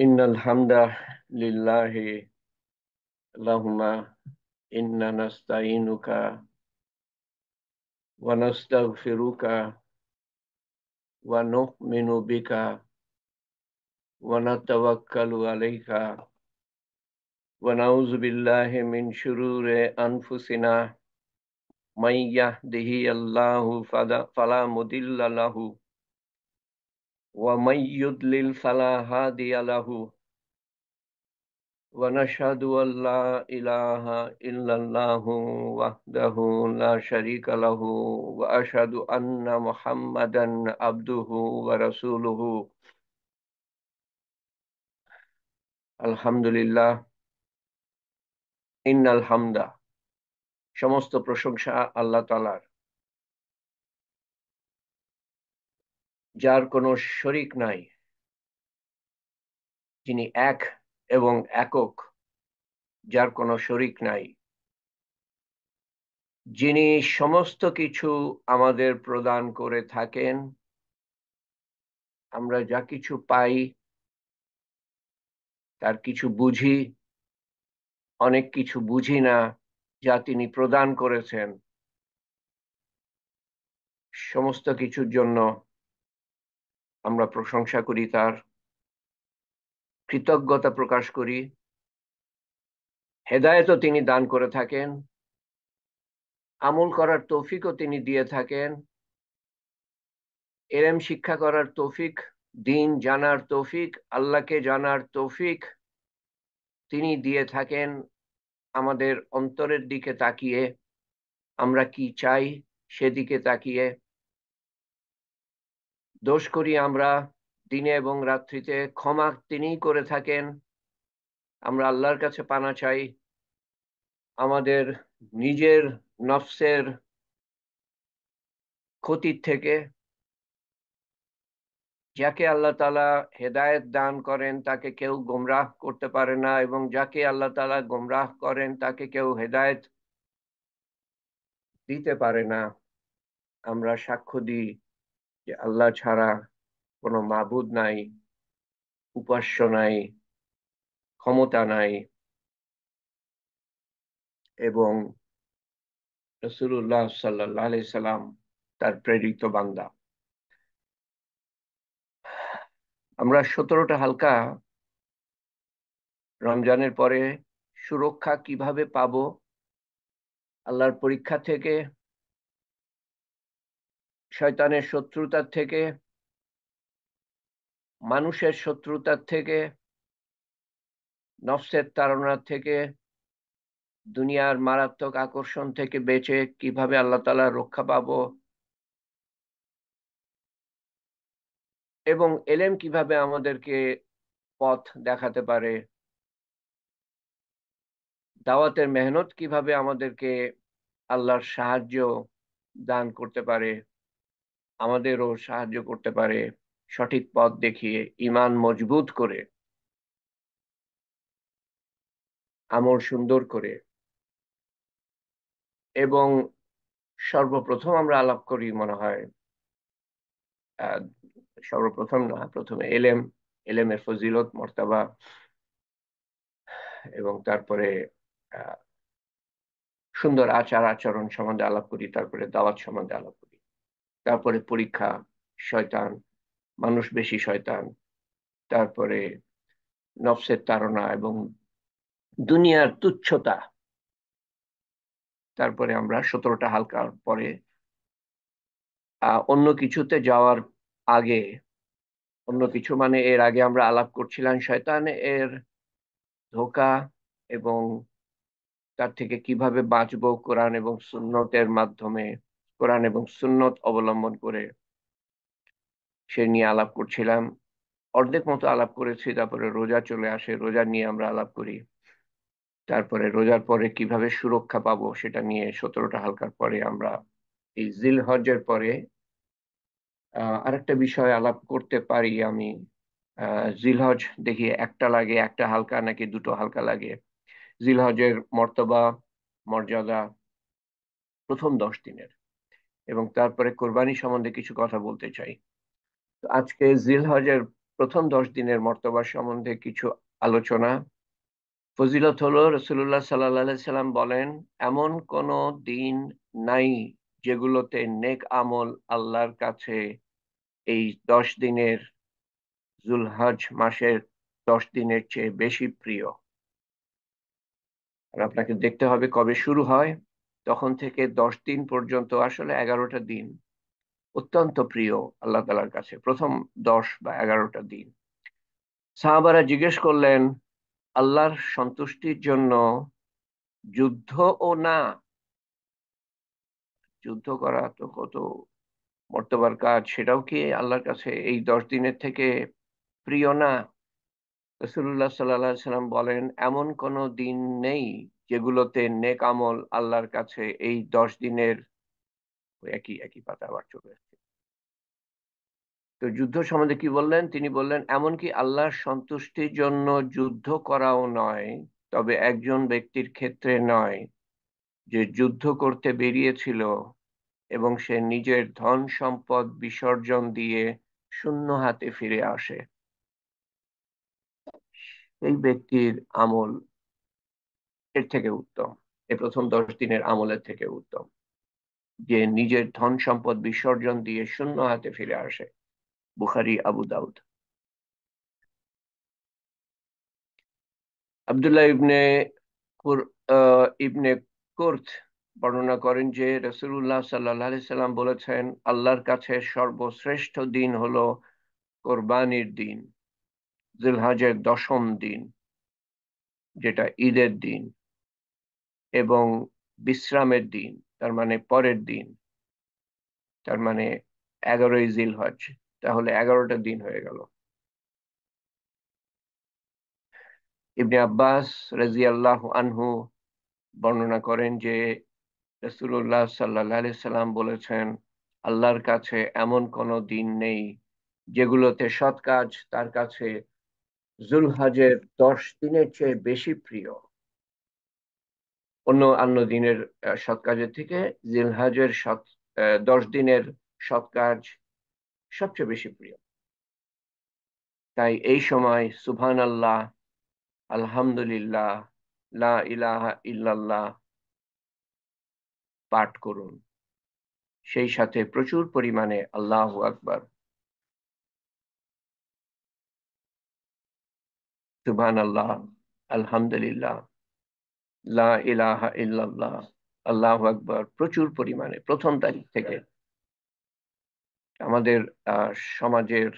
إن الحمد لله اللهم إنا نستعينك ونستغفرك ونؤمن بك ونتوكل عليك ونعوذ بالله من شرور أنفسنا من يهده الله فلا مضل له ومن يضلل فلا هادي له ونشهد أن لا إله إلا الله وحده لا شريك له وأشهد أن محمدا عبده ورسوله আলহামদুলিল্লাহ ইন্নাল হামদা। সমস্ত প্রশংসা আল্লাহ তাআলার, যার কোনো শরীক নাই, যিনি এক এবং একক, যার কোনো শরীক নাই, যিনি সমস্ত কিছু আমাদের প্রদান করে থাকেন। আমরা যা কিছু পাই তার কিছু বুঝি, অনেক কিছু বুঝি না, যা তিনি প্রদান করেছেন। সমস্ত কিছুর জন্য আমরা প্রশংসা করি, তার কৃতজ্ঞতা প্রকাশ করি। হেদায়েতও তিনি দান করে থাকেন, আমল করার তৌফিকও তিনি দিয়ে থাকেন, ইলম শিক্ষা করার তৌফিক, দিন জানার তৌফিক, আল্লাহকে জানার তৌফিক তিনি দিয়ে থাকেন। আমাদের অন্তরের দিকে তাকিয়ে, আমরা কি চাই সেদিকে তাকিয়ে। দোষ করি আমরা দিনে এবং রাত্রিতে, ক্ষমা তিনিই করে থাকেন। আমরা আল্লাহর কাছে পানা চাই আমাদের নিজের নফসের ক্ষতির থেকে। যাকে আল্লাহ তাআলা হেদায়েত দান করেন তাকে কেউ গোমরাহ করতে পারে না, এবং যাকে আল্লাহ তাআলা গোমরাহ করেন তাকে কেউ হেদায়েত দিতে পারে না। আমরা সাক্ষ্য দিই যে আল্লাহ ছাড়া কোনো মাবুদ নাই, উপাস্য নাই, ক্ষমতা নাই, এবং রাসূলুল্লাহ সাল্লাল্লাহু আলাইহি সাল্লাম তার প্রেরিত বান্দা। আমরা 17টা হালকা রমজানের পরে সুরক্ষা কিভাবে পাবো আল্লাহর পরীক্ষা থেকে, শয়তানের শত্রুতার থেকে, মানুষের শত্রুতার থেকে, নফসের তাড়নার থেকে, দুনিয়ার মারাত্মক আকর্ষণ থেকে বেঁচে কিভাবে আল্লাহ তাআলা রক্ষা পাবো, এবং এলেম কিভাবে আমাদেরকে পথ দেখাতে পারে, দাওয়াতের মেহনত কিভাবে আমাদেরকে আল্লাহর সাহায্য দান করতে পারে, আমাদেরও সাহায্য করতে পারে সঠিক পথ দেখিয়ে, ঈমান মজবুত করে, আমল সুন্দর করে। এবং সর্বপ্রথম আমরা আলাপ করি মনে হয়, আহ, সর্বপ্রথম না, প্রথমে এলেমের ফজিলত মর্তবা, এবং তারপরে আহ, সুন্দর আচার আচরণ সম্বন্ধে আলাপ করি, তারপরে দাওয়াত সম্বন্ধে আলাপ করি, তারপরে পরীক্ষা, শয়তান, মানুষ বেশি শয়তান, তারপরে নফসের তাড়না এবং দুনিয়ার তুচ্ছতা। তারপরে আমরা 17টা হালকার পরে অন্য কিছুতে যাওয়ার আগে, অন্য কিছু মানে এর আগে আমরা আলাপ করছিলাম শয়তান এর ধোঁকা, এবং তার থেকে কিভাবে বাঁচবো কোরআন এবং সুন্নতের মাধ্যমে, কোরআন এবং সুন্নত অবলম্বন করে, সে নিয়ে আলাপ করছিলাম। অর্ধেক মতো আলাপ করেছি, তারপরে রোজা চলে আসে, রোজা নিয়ে আমরা আলাপ করি। তারপরে রোজার পরে কিভাবে সুরক্ষা পাবো সেটা নিয়ে 17টা হালকার পরে আমরা এই জিলহজের পরে আরেকটা বিষয় আলাপ করতে পারি আমি। জিলহজ দেখি একটা লাগে, একটা হালকা নাকি দুটো হালকা লাগে। জিলহজের মর্তবা, মর্যাদা প্রথম 10 দিনের, এবং তারপরে কোরবানি সম্বন্ধে কিছু কথা বলতে চাই। তো আজকে জিলহজের প্রথম 10 দিনের মর্তবা সম্বন্ধে কিছু আলোচনা। ফজিলত হলো, রসুল্লাহ সাল্লাহ সাল্লাম বলেন, এমন কোন দিন নাই যেগুলোতে নেক আমল আল্লাহর কাছে এই 10 দিনের, জুলহজ মাসের 10 দিনের চেয়ে বেশি প্রিয়। আর আপনাকে দেখতে হবে কবে শুরু হয়, তখন থেকে 10 দিন পর্যন্ত, আসলে 11টা দিন অত্যন্ত প্রিয় আল্লাহ তাআলার কাছে, প্রথম 10 বা 11টা দিন। সাহাবারা জিজ্ঞেস করলেন, আল্লাহর সন্তুষ্টির জন্য যুদ্ধ ও না? যুদ্ধ করা তো কত মর্তবার কাজ, সেটাও কি আল্লাহর কাছে এই 10 দিনের থেকে প্রিয় না? রাসূলুল্লাহ সাল্লাল্লাহু আলাইহি সাল্লাম বলেন, এমন কোন দিন নেই যেগুলোতে নেক আমল আল্লাহর কাছে এই 10 দিনের, ওই একই একই পাতা আবার চলে আসছে। তো যুদ্ধ সম্বন্ধে কি বললেন? তিনি বললেন, এমনকি আল্লাহর সন্তুষ্টির জন্য যুদ্ধ করাও নয়, তবে একজন ব্যক্তির ক্ষেত্রে নয় যে যুদ্ধ করতে বেরিয়েছিল এবং সে নিজের ধন সম্পদ বিসর্জন দিয়ে শূন্য হাতে ফিরে আসে, এই ব্যক্তির আমল এর থেকে উত্তম, এই প্রথম 10 দিনের আমলের থেকে উত্তম, যে নিজের ধন সম্পদ বিসর্জন দিয়ে শূন্য হাতে ফিরে আসে। বুখারী, আবু দাউদ। আব্দুল্লাহ ইবনে কুরথ বর্ণনা করেন যে রাসূলুল্লাহ সাল্লাল্লাহু আলাইহি সাল্লাম বলেছেন, আল্লাহর কাছে সর্বশ্রেষ্ঠ দিন হলো কোরবানির দিন, জিলহজের 10ম দিন, যেটা ঈদের দিন, এবং বিশ্রামের দিন, তার মানে পরের দিন, তার মানে 11ই জিলহজ, তাহলে 11টা দিন হয়ে গেল। ইবনে আব্বাস রাদিয়াল্লাহু আনহু বর্ণনা করেন যে রাসূলুল্লাহ সাল্লাল্লাহু আলাইহি সাল্লাম বলেছেন, আল্লাহর কাছে এমন কোনো দিন নেই যেগুলোতে সৎ কাজ তার কাছে জুলহজের 10 দিনের চেয়ে বেশি প্রিয়। অন্য অন্য দিনের সৎ কাজের থেকে জিলহজের 10 দিনের সৎ কাজ সবচেয়ে বেশি প্রিয়। তাই এই সময় সুবহানাল্লাহ, আলহামদুলিল্লাহ, লা ইলাহা ইল্লাল্লাহ পাঠ করুন, সেই সাথে প্রচুর পরিমাণে আল্লাহু আকবার, সুবহানাল্লাহ, আলহামদুলিল্লাহ, লা ইলাহা ইল্লাল্লাহ, আল্লাহু আকবার প্রচুর পরিমাণে প্রথম তারিখ থেকে। আমাদের সমাজের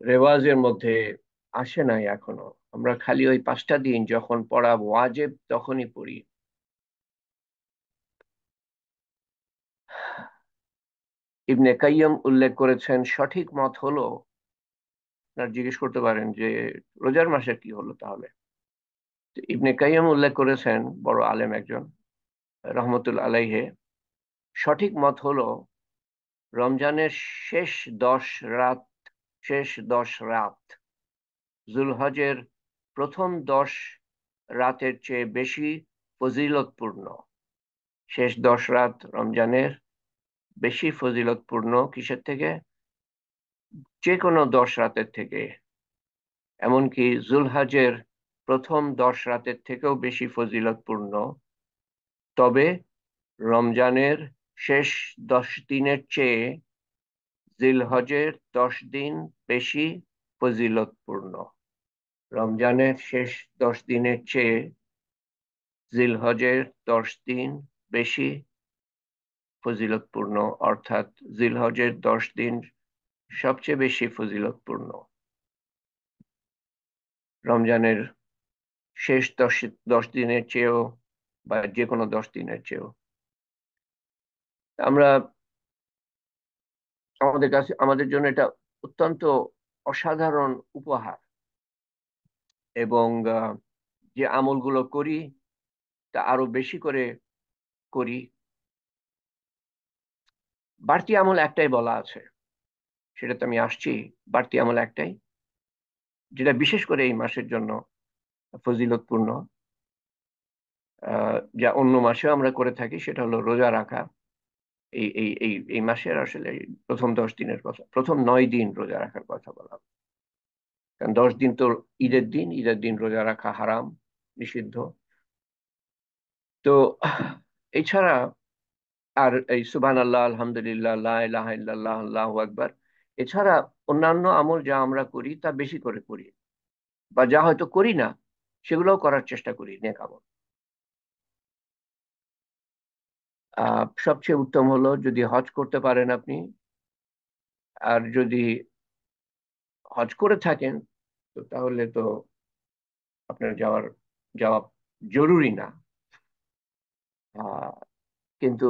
রেওয়াজের মধ্যে আসে নাই এখনো, আমরা খালি ওই 5টা দিন যখন পড়া ওয়াজিব তখনই পড়ি। ইবনে কাইয়্যিম উল্লেখ করেছেন, সঠিক মত হলো, আপনারা জিজ্ঞেস করতে পারেন যে রোজার মাসের কি হলো তাহলে। তো ইবনে কাইয়্যিম উল্লেখ করেছেন, বড় আলেম একজন, রহমতুল্লাহ আলাইহে, সঠিক মত হলো রমজানের শেষ 10 রাত, শেষ 10 রাত জুলহজের প্রথম 10 রাতের চেয়ে বেশি ফজিলতপূর্ণ। শেষ 10 রাত রমজানের বেশি ফজিলতপূর্ণ কিসের থেকে? যে কোনো 10 রাতের থেকে, এমনকি জুলহজের প্রথম 10 রাতের থেকেও বেশি ফজিলতপূর্ণ। তবে রমজানের শেষ 10 দিনের চেয়ে জিলহজের 10 দিন বেশি ফজিলতপূর্ণ। রমজানের শেষ 10 দিনের চেয়ে জিলহজের 10 দিন বেশি ফজিলতপূর্ণ, অর্থাৎ জিলহজের 10 দিন সবচেয়ে বেশি ফজিলতপূর্ণ রমজানের শেষ 10 দিনের চেয়েও, বা যে কোনো 10 দিনের চেয়েও। আমরা, আমাদের কাছে, আমাদের জন্য এটা অত্যন্ত অসাধারণ উপহার, এবং যে আমলগুলো করি তা আরো বেশি করে করি। বাড়তি আমল একটাই বলা আছে, সেটাতে আমি আসছি। বাড়তি আমল একটাই, যেটা বিশেষ করে এই মাসের জন্য ফজিলতপূর্ণ, যা অন্য মাসেও আমরা করে থাকি, সেটা হলো রোজা রাখা। এই এই এই এই মাসের আসলে প্রথম 10 দিনের কথা, প্রথম 9 দিন রোজা রাখার কথা বলা। কারণ 10 দিন তো ঈদের দিন, ঈদের দিন রোজা রাখা হারাম, নিষিদ্ধ। তো এছাড়া আর এই সুবহানাল্লাহ, আলহামদুলিল্লাহ, লা ইলাহা ইল্লাল্লাহ, আল্লাহু আকবার, এছাড়া অন্যান্য আমল যা আমরা করি তা বেশি করে করি, বা যা হয়তো করি না সেগুলোও করার চেষ্টা করি, নেক আমল। সবচেয়ে উত্তম হলো যদি হজ করতে পারেন আপনি, আর যদি হজ করে থাকেন তো তাহলে তো আপনার যাওয়া জরুরি না। আহ, কিন্তু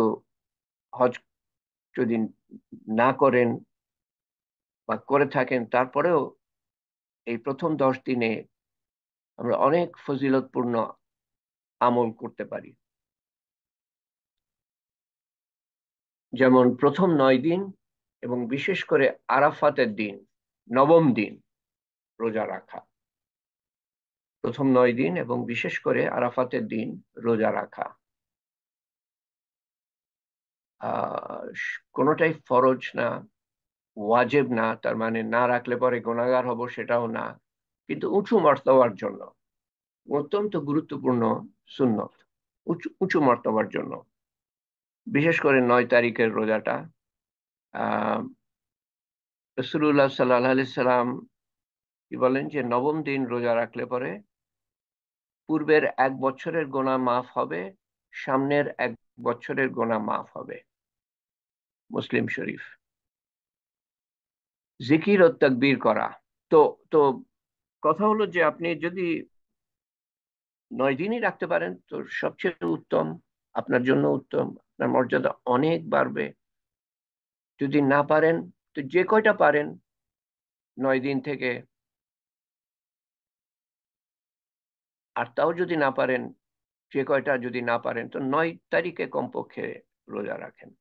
হজ যদি না করেন বা করে থাকেন, তারপরেও এই প্রথম 10 দিনে আমরা অনেক ফজিলতপূর্ণ আমল করতে পারি। যেমন প্রথম 9 দিন এবং বিশেষ করে আরাফাতের দিন, নবম দিন রোজা রাখা। প্রথম 9 দিন এবং বিশেষ করে আরাফাতের দিন রোজা রাখা। কোনোটাই ফরজ না, ওয়াজেব না, তার মানে না রাখলে পরে গুনাহগার হব সেটাও না, কিন্তু উঁচু মর্তবার জন্য অত্যন্ত গুরুত্বপূর্ণ সুন্নত, উঁচু উঁচু মর্তবার জন্য। বিশেষ করে 9 তারিখের রোজাটা, আহ রাসূলুল্লাহ সাল্লাল্লাহু আলাইহি সাল্লাম কি বলেন যে নবম দিন রোজা রাখলে পরে পূর্বের 1 বছরের গোনা মাফ হবে, সামনের 1 বছরের গোনা মাফ হবে। মুসলিম শরীফ। জিকির ও তাকবীর করা। তো তো কথা হলো যে আপনি যদি 9 দিনই রাখতে পারেন তো সবচেয়ে উত্তম, আপনার জন্য উত্তম, আপনার মর্যাদা অনেক বাড়বে। যদি না পারেন তো যে কয়টা পারেন 9 দিন থেকে, আর তাও যদি না পারেন, যে কয়টা যদি না পারেন তো 9 তারিখে কমপক্ষে রোজা রাখেন।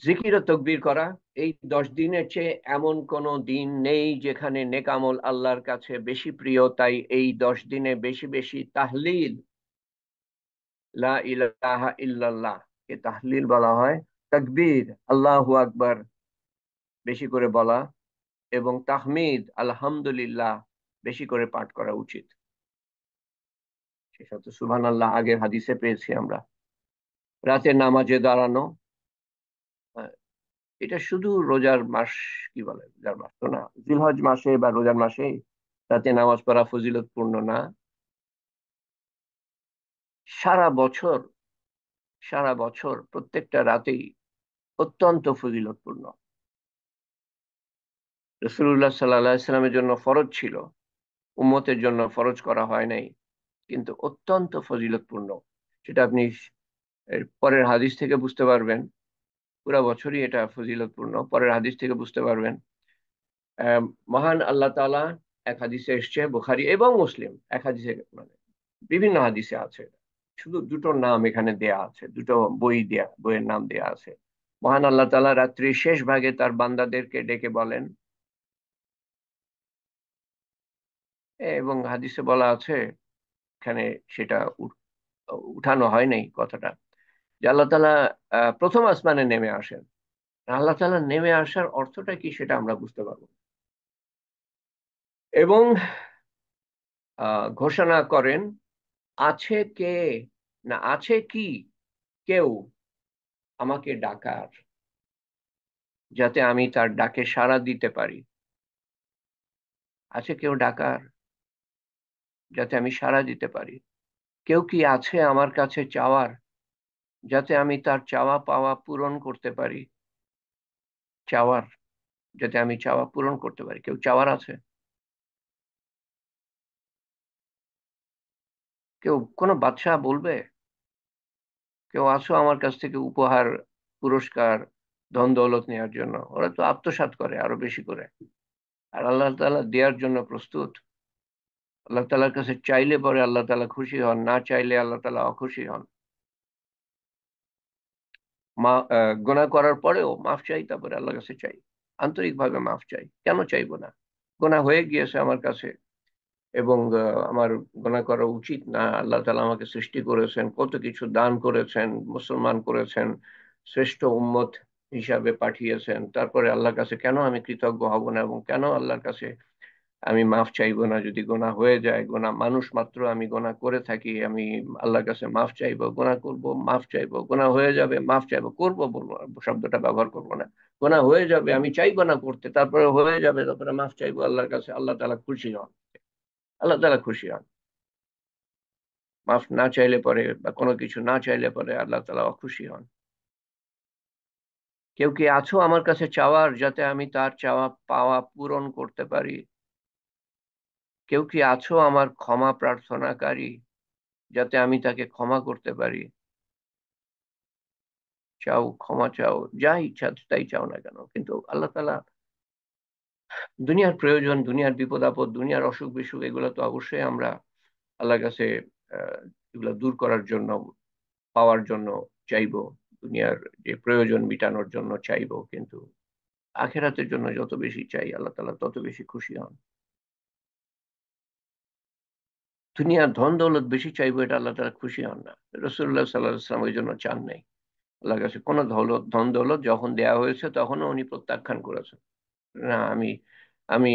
জিকির ও তকবির করা। এই 10 দিনের চেয়ে এমন কোন দিন নেই যেখানে নেক আমল আল্লাহর কাছে বেশি প্রিয়, তাই এই 10 দিনে বেশি বেশি তাহলিল, লা ইলাহা ইল্লাল্লাহ কে তাহলিল বলা হয়, তাকবীর আল্লাহু আকবার বেশি করে বলা, এবং তাহমিদ আলহামদুলিল্লাহ বেশি করে পাঠ করা উচিত। সেটা তো সুবহানাল্লাহ আগের হাদিসে পেয়েছি আমরা। রাতে নামাজে দাঁড়ানো। আহ, এটা শুধু রোজার মাস, কি বলে রোজার মাস তো না, জিলহজ মাসে বা রোজার মাসে রাতে নামাজ পড়া ফজিলতপূর্ণ না, সারা বছর, সারা বছর প্রত্যেকটা রাতেই অত্যন্ত ফজিলতপূর্ণ। রাসূলুল্লাহ সাল্লাল্লাহু আলাইহি সাল্লামের জন্য ফরজ ছিল, উম্মতের জন্য ফরজ করা হয় নাই, কিন্তু অত্যন্ত ফজিলতপূর্ণ। সেটা আপনি এর পরের হাদিস থেকে বুঝতে পারবেন। পুরা বছরই এটা ফজিলতপূর্ণ, পরের হাদিস থেকে বুঝতে পারবেন। আহ, মহান আল্লাহ তাআলা, এক হাদিসে এসছে, বুখারী এবং মুসলিম, এক হাদিসে মানে বিভিন্ন হাদিসে আছে, শুধু দুটো নাম এখানে দেয়া আছে, দুটো বইয়ের নাম দেয়া আছে। মহান আল্লাহ তাআলা রাত্রির শেষ ভাগে তার বান্দাদেরকে ডেকে বলেন, এবং হাদিসে বলা আছে, এখানে সেটা উঠানো হয় নাই কথাটা, যে আল্লাহ তাআলা প্রথম আসমানে নেমে আসেন। আল্লাহ তাআলা নেমে আসার অর্থটা কি সেটা আমরা বুঝতে পারবো, এবং ঘোষণা করেন, আছে কে, না আছে কি কেউ আমাকে ডাকার, যাতে আমি তার ডাকে সাড়া দিতে পারি। আছে কেউ ডাকার যাতে আমি সাড়া দিতে পারি। কেউ কি আছে আমার কাছে চাওয়ার, যাতে আমি তার চাওয়া পাওয়া পূরণ করতে পারি। চাওয়ার, যাতে আমি চাওয়া পূরণ করতে পারি। কেউ চাওয়ার আছে? কেউ, কোনো বাদশাহ বলবে কেউ আসো আমার কাছ থেকে উপহার, পুরস্কার, ধন দৌলত নেওয়ার জন্য? ওরা তো আত্মসাৎ করে আরো বেশি করে। আর আল্লাহ তাআলা দেওয়ার জন্য প্রস্তুত। আল্লাহ তাআলার কাছে চাইলে পরে আল্লাহ তাআলা খুশি হন, না চাইলে আল্লাহ তাআলা অখুশি হন। গুনাহ করার পরেও মাফ চাই, তারপরে আল্লাহর কাছে চাই, আন্তরিকভাবে মাফ চাই, কেন চাইবো না? গুনাহ হয়ে গিয়েছে আমার কাছে, এবং আমার গুনাহ করা উচিত না। আল্লাহ তাআলা আমাকে সৃষ্টি করেছেন, কত কিছু দান করেছেন, মুসলমান করেছেন, শ্রেষ্ঠ উম্মত হিসাবে পাঠিয়েছেন, তারপরে আল্লাহর কাছে কেন আমি কৃতজ্ঞ হব না, এবং কেন আল্লাহর কাছে আমি মাফ চাইবো না? যদি গোনা হয়ে যায়, গোনা মানুষ মাত্র, আমি গোনা করে থাকি, আমি আল্লাহর কাছে মাফ চাইবো, গোনা করব, মাফ চাইবো, গোনা হয়ে যাবে, মাফ চাইবো, করবো বলবো না, শব্দটা ব্যবহার করবো না। গোনা হয়ে যাবে, আমি চাইবো না করতে, তারপরে হয়ে যাবে, তারপরে মাফ চাইবো আল্লাহর কাছে, আল্লাহ তাআলা খুশি হন। আল্লাহ তাআলা খুশি হন। মাফ না চাইলে পরে বা কোনো কিছু না চাইলে পরে আল্লাহ তাআলা অখুশি হন। কেউ কি আছো আমার কাছে চাওয়ার, যাতে আমি তার চাওয়া পাওয়া পূরণ করতে পারি? কেউ কি আছো আমার ক্ষমা প্রার্থনাকারী, যাতে আমি তাকে ক্ষমা করতে পারি? চাও, ক্ষমা চাও, যা ইচ্ছা তাই চাও না কেন, কিন্তু আল্লাহ তাআলা দুনিয়ার প্রয়োজন, দুনিয়ার বিপদ আপদ, দুনিয়ার অসুখ বিসুখ, এগুলো তো অবশ্যই আমরা আল্লাহর কাছে আহ এগুলো দূর করার জন্য, পাওয়ার জন্য চাইবো, দুনিয়ার যে প্রয়োজন মিটানোর জন্য চাইবো, কিন্তু আখেরাতের জন্য যত বেশি চাই আল্লাহ তাআলা তত বেশি খুশি হন। দুনিয়ার ধন দৌলত বেশি চাইবো, এটা আল্লাহ তাআলা খুশি হন না। রাসূলুল্লাহ সাল্লাল্লাহু আলাইহি ওয়াসাল্লাম ওই জন্য চান নাই। আল্লাহর কাছে কোনো দৌলত, ধন দৌলত যখন দেয়া হয়েছে তখনও উনি প্রত্যাখ্যান করেছেন। না, আমি আমি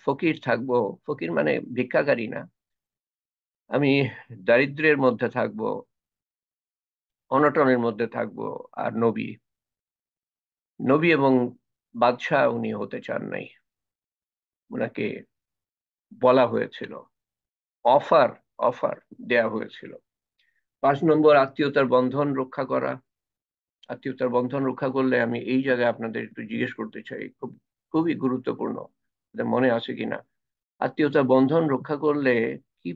ফকির থাকবো, ফকির মানে ভিক্ষাকারী না, আমি দারিদ্র্যের মধ্যে থাকবো, অনটনের মধ্যে থাকবো। আর নবী, নবী এবং বাদশাহ উনি হতে চান নাই। ওনাকে বলা হয়েছিল, অফার অফার দেয়া হয়েছিল। 5 নম্বর, আত্মীয়তার বন্ধন রক্ষা করা। আত্মীয়তার বন্ধন রক্ষা করলে, আমি এই জায়গায় আপনাদের একটু জিজ্ঞেস করতে চাই, খুবই গুরুত্বপূর্ণ, আপনাদের মনে আছে কিনা? আত্মীয়তার বন্ধন রক্ষা করলে কি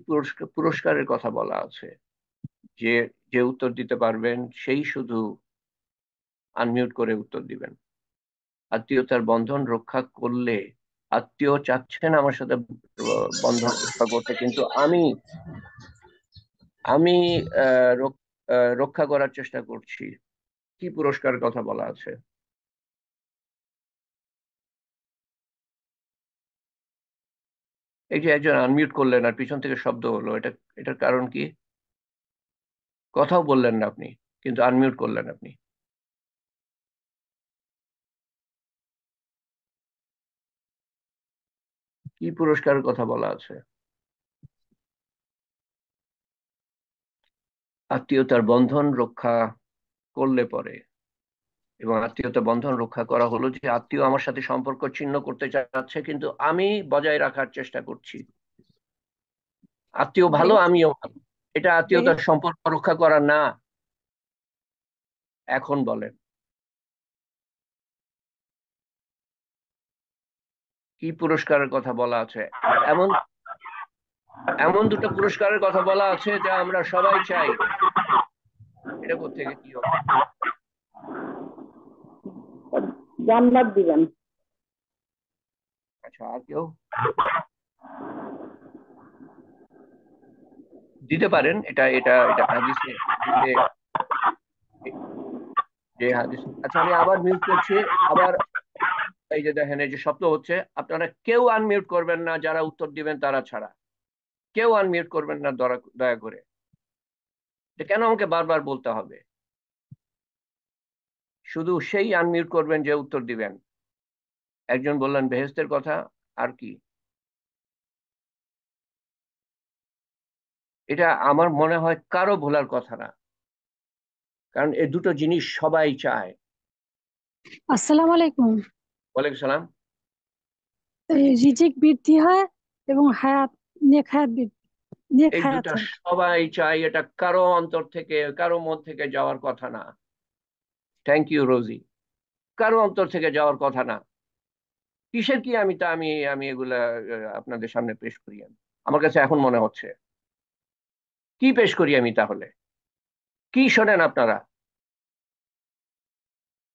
পুরস্কারের কথা বলা আছে? যে যে উত্তর দিতে পারবেন সেই শুধু আনমিউট করে উত্তর দিবেন। আত্মীয়তার বন্ধন রক্ষা করলে, আত্মীয় চাচ্ছেন আমার সাথে বন্ধন রক্ষা করতে, কিন্তু আমি আমি রক্ষা করার চেষ্টা করছি, কি পুরস্কারের কথা বলা আছে? এই যে একজন আনমিউট করলেন আর পিছন থেকে শব্দ হলো, এটার কারণ কি? কথাও বললেন না আপনি, কিন্তু আনমিউট করলেন আপনি। কি পুরস্কারের কথা বলা আছে? আত্মীয়তার বন্ধন রক্ষা করলে পরে, এবং আত্মীয়তা বন্ধন রক্ষা করা হলো যে আত্মীয় আমার সাথে সম্পর্ক ছিন্ন করতে চাচ্ছে, কিন্তু আমি বজায় রাখার চেষ্টা করছি। আত্মীয় ভালো, বেহেস আমিও ভালো, এটা বেহেস আত্মীয়তার সম্পর্ক রক্ষা করা না। এখন বলেন, কি পুরস্কারের কথা বলা আছে? এমন এমন দুটো পুরস্কারের কথা বলা আছে যা আমরা সবাই চাই। এটা কোত্থেকে কি হলো? জান্নাত দিবেন। আচ্ছা, আর কেউ দিতে পারেন? এটা এটা এটা হাদিসে, হাদিসে যে হাদিস, আচ্ছা আমি আবার মিউট করছি। আবার এই যে দেখেন, এই যে শব্দ হচ্ছে, আপনারা কেউ আনমিউট করবেন না, যারা উত্তর দিবেন তারা ছাড়া। কেউ আনমিউট করবেন না, দয়া করে। এটা কেন আমাকে বারবার বলতে হবে? শুধু সেই আনমিউট করবেন যে উত্তর দিবেন। একজন বললেন বেহেশতের কথা, আর কি? এটা আমার মনে হয় কারো ভোলার কথা না, কারণ এই দুটো জিনিস সবাই চায়। আসসালামু আলাইকুম। ওয়ালাইকুম সালাম। রিজিক বৃদ্ধি হয় এবং হায়াত, নেক হায়াত নেক এই হায়াত দুটা হয়। সবাই চায়, এটা কারো অন্তর থেকে, কারো মন থেকে যাওয়ার কথা না। থ্যাংক ইউ রোজি। কারো অন্তর থেকে যাওয়ার কথা না। কিসের কি আমি তা আমি আমি এগুলা আপনাদের সামনে পেশ করি? আমার কাছে এখন মনে হচ্ছে, কি পেশ করি আমি তাহলে? কি শোনেন আপনারা?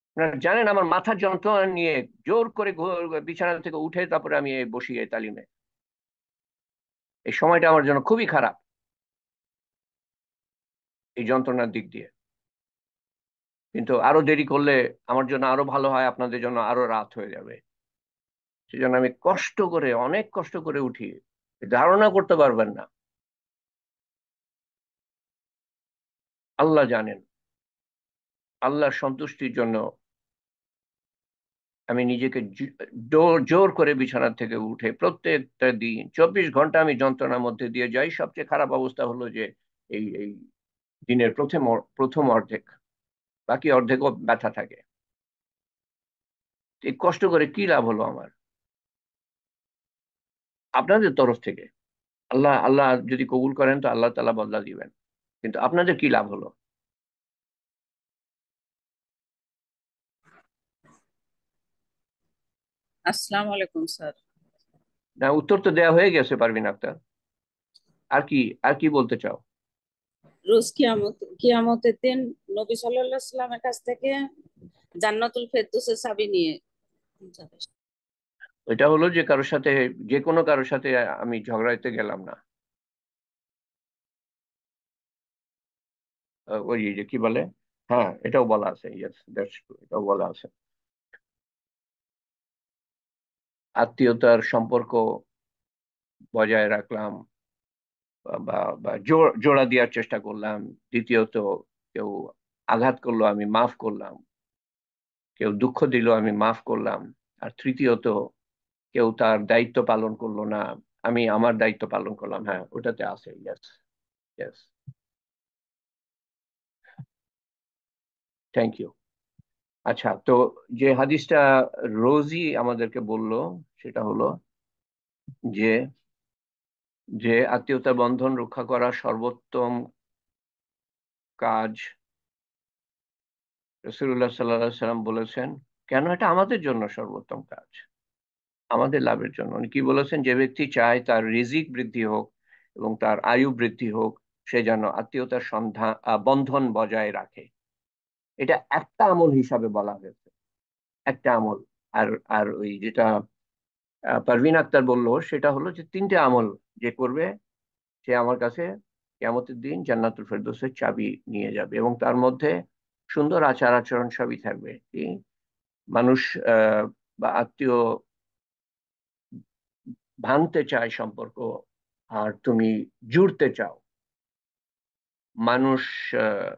আপনারা জানেন আমার মাথার যন্ত্রণা নিয়ে জোর করে বিছানা থেকে উঠে তারপরে আমি বসি এই তালিমে। এই সময়টা আমার জন্য খুবই খারাপ, এই যন্ত্রণার দিক দিয়ে। কিন্তু আরো দেরি করলে আমার জন্য আরো ভালো হয়, আপনাদের জন্য আরো রাত হয়ে যাবে। সেজন্য আমি কষ্ট করে, অনেক কষ্ট করে উঠি, ধারণা করতে পারবেন না। আল্লাহ জানেন, আল্লাহর সন্তুষ্টির জন্য আমি নিজেকে জোর করে বিছানা থেকে উঠে প্রত্যেকটা দিন 24 ঘন্টা আমি যন্ত্রণার মধ্যে দিয়ে যাই। সবচেয়ে খারাপ অবস্থা হলো যে এই দিনের প্রথম অর্ধেক, বাকি অর্ধেকও ব্যথা থাকে। এই কষ্ট করে কি লাভ হলো আমার আপনাদের তরফ থেকে? আল্লাহ আল্লাহ যদি কবুল করেন তো আল্লাহ তাআলা বদলা দিবেন, কিন্তু আপনাদের কি লাভ হলো? আসসালামু আলাইকুম স্যার। না, উত্তর তো দেয়া হয়ে গেছে পারভিন আক্তার। আর কি, আর কি বলতে চাও? রোজ কিয়ামতের দিন নবী সাল্লাল্লাহু আলাইহি সাল্লামের কাছ থেকে জান্নাতুল ফেরদৌসের চাবি নিয়ে যাবে। এটা হলো যে কারোর সাথে, যে কোনো কারোর সাথে আমি ঝগড়াইতে গেলাম না। ওই যে কি বলে, হ্যাঁ এটাও বলা আছে, ইয়েস দ্যাটস ট্রু, এটাও বলা আছে। আত্মীয়তার সম্পর্ক বজায় রাখলাম, বা বা জোড়া দেওয়ার চেষ্টা করলাম। দ্বিতীয়ত, কেউ আঘাত করলো আমি মাফ করলাম, কেউ দুঃখ দিল আমি মাফ করলাম। আর তৃতীয়ত, কেউ তার দায়িত্ব পালন করলো না, আমি আমার দায়িত্ব পালন করলাম। হ্যাঁ ওটাতে আছে, ইয়েস, ইয়েস, থ্যাংক ইউ। আচ্ছা, তো যে হাদিসটা রোজি আমাদেরকে বললো সেটা হলো যে যে আত্মীয়তা বন্ধন রক্ষা করা সর্বোত্তম কাজ, রাসূলুল্লাহ সাল্লাল্লাহু আলাইহি সাল্লাম বলেছেন। কেন এটা আমাদের জন্য সর্বোত্তম কাজ? আমাদের লাভের জন্য। উনি কি বলেছেন? যে ব্যক্তি চায় তার রিজিক বৃদ্ধি হোক এবং তার আয়ু বৃদ্ধি হোক, সে যেন আত্মীয়তার বন্ধন বজায় রাখে। এটা একটা আমল হিসাবে বলা হয়েছে, একটা আমল। আর আর ওই যেটা পারভিন আক্তার বললো সেটা হলো যে তিনটে আমল যে করবে, সে আমার কাছে কিয়ামতের দিন জান্নাতুল ফেরদৌসের চাবি নিয়ে যাবে, এবং তার মধ্যে সুন্দর আচার আচরণ সবই থাকবে। কি মানুষ বা আত্মীয় ভাঙতে চায় সম্পর্ক, আর তুমি জুড়তে চাও। মানুষ আহ,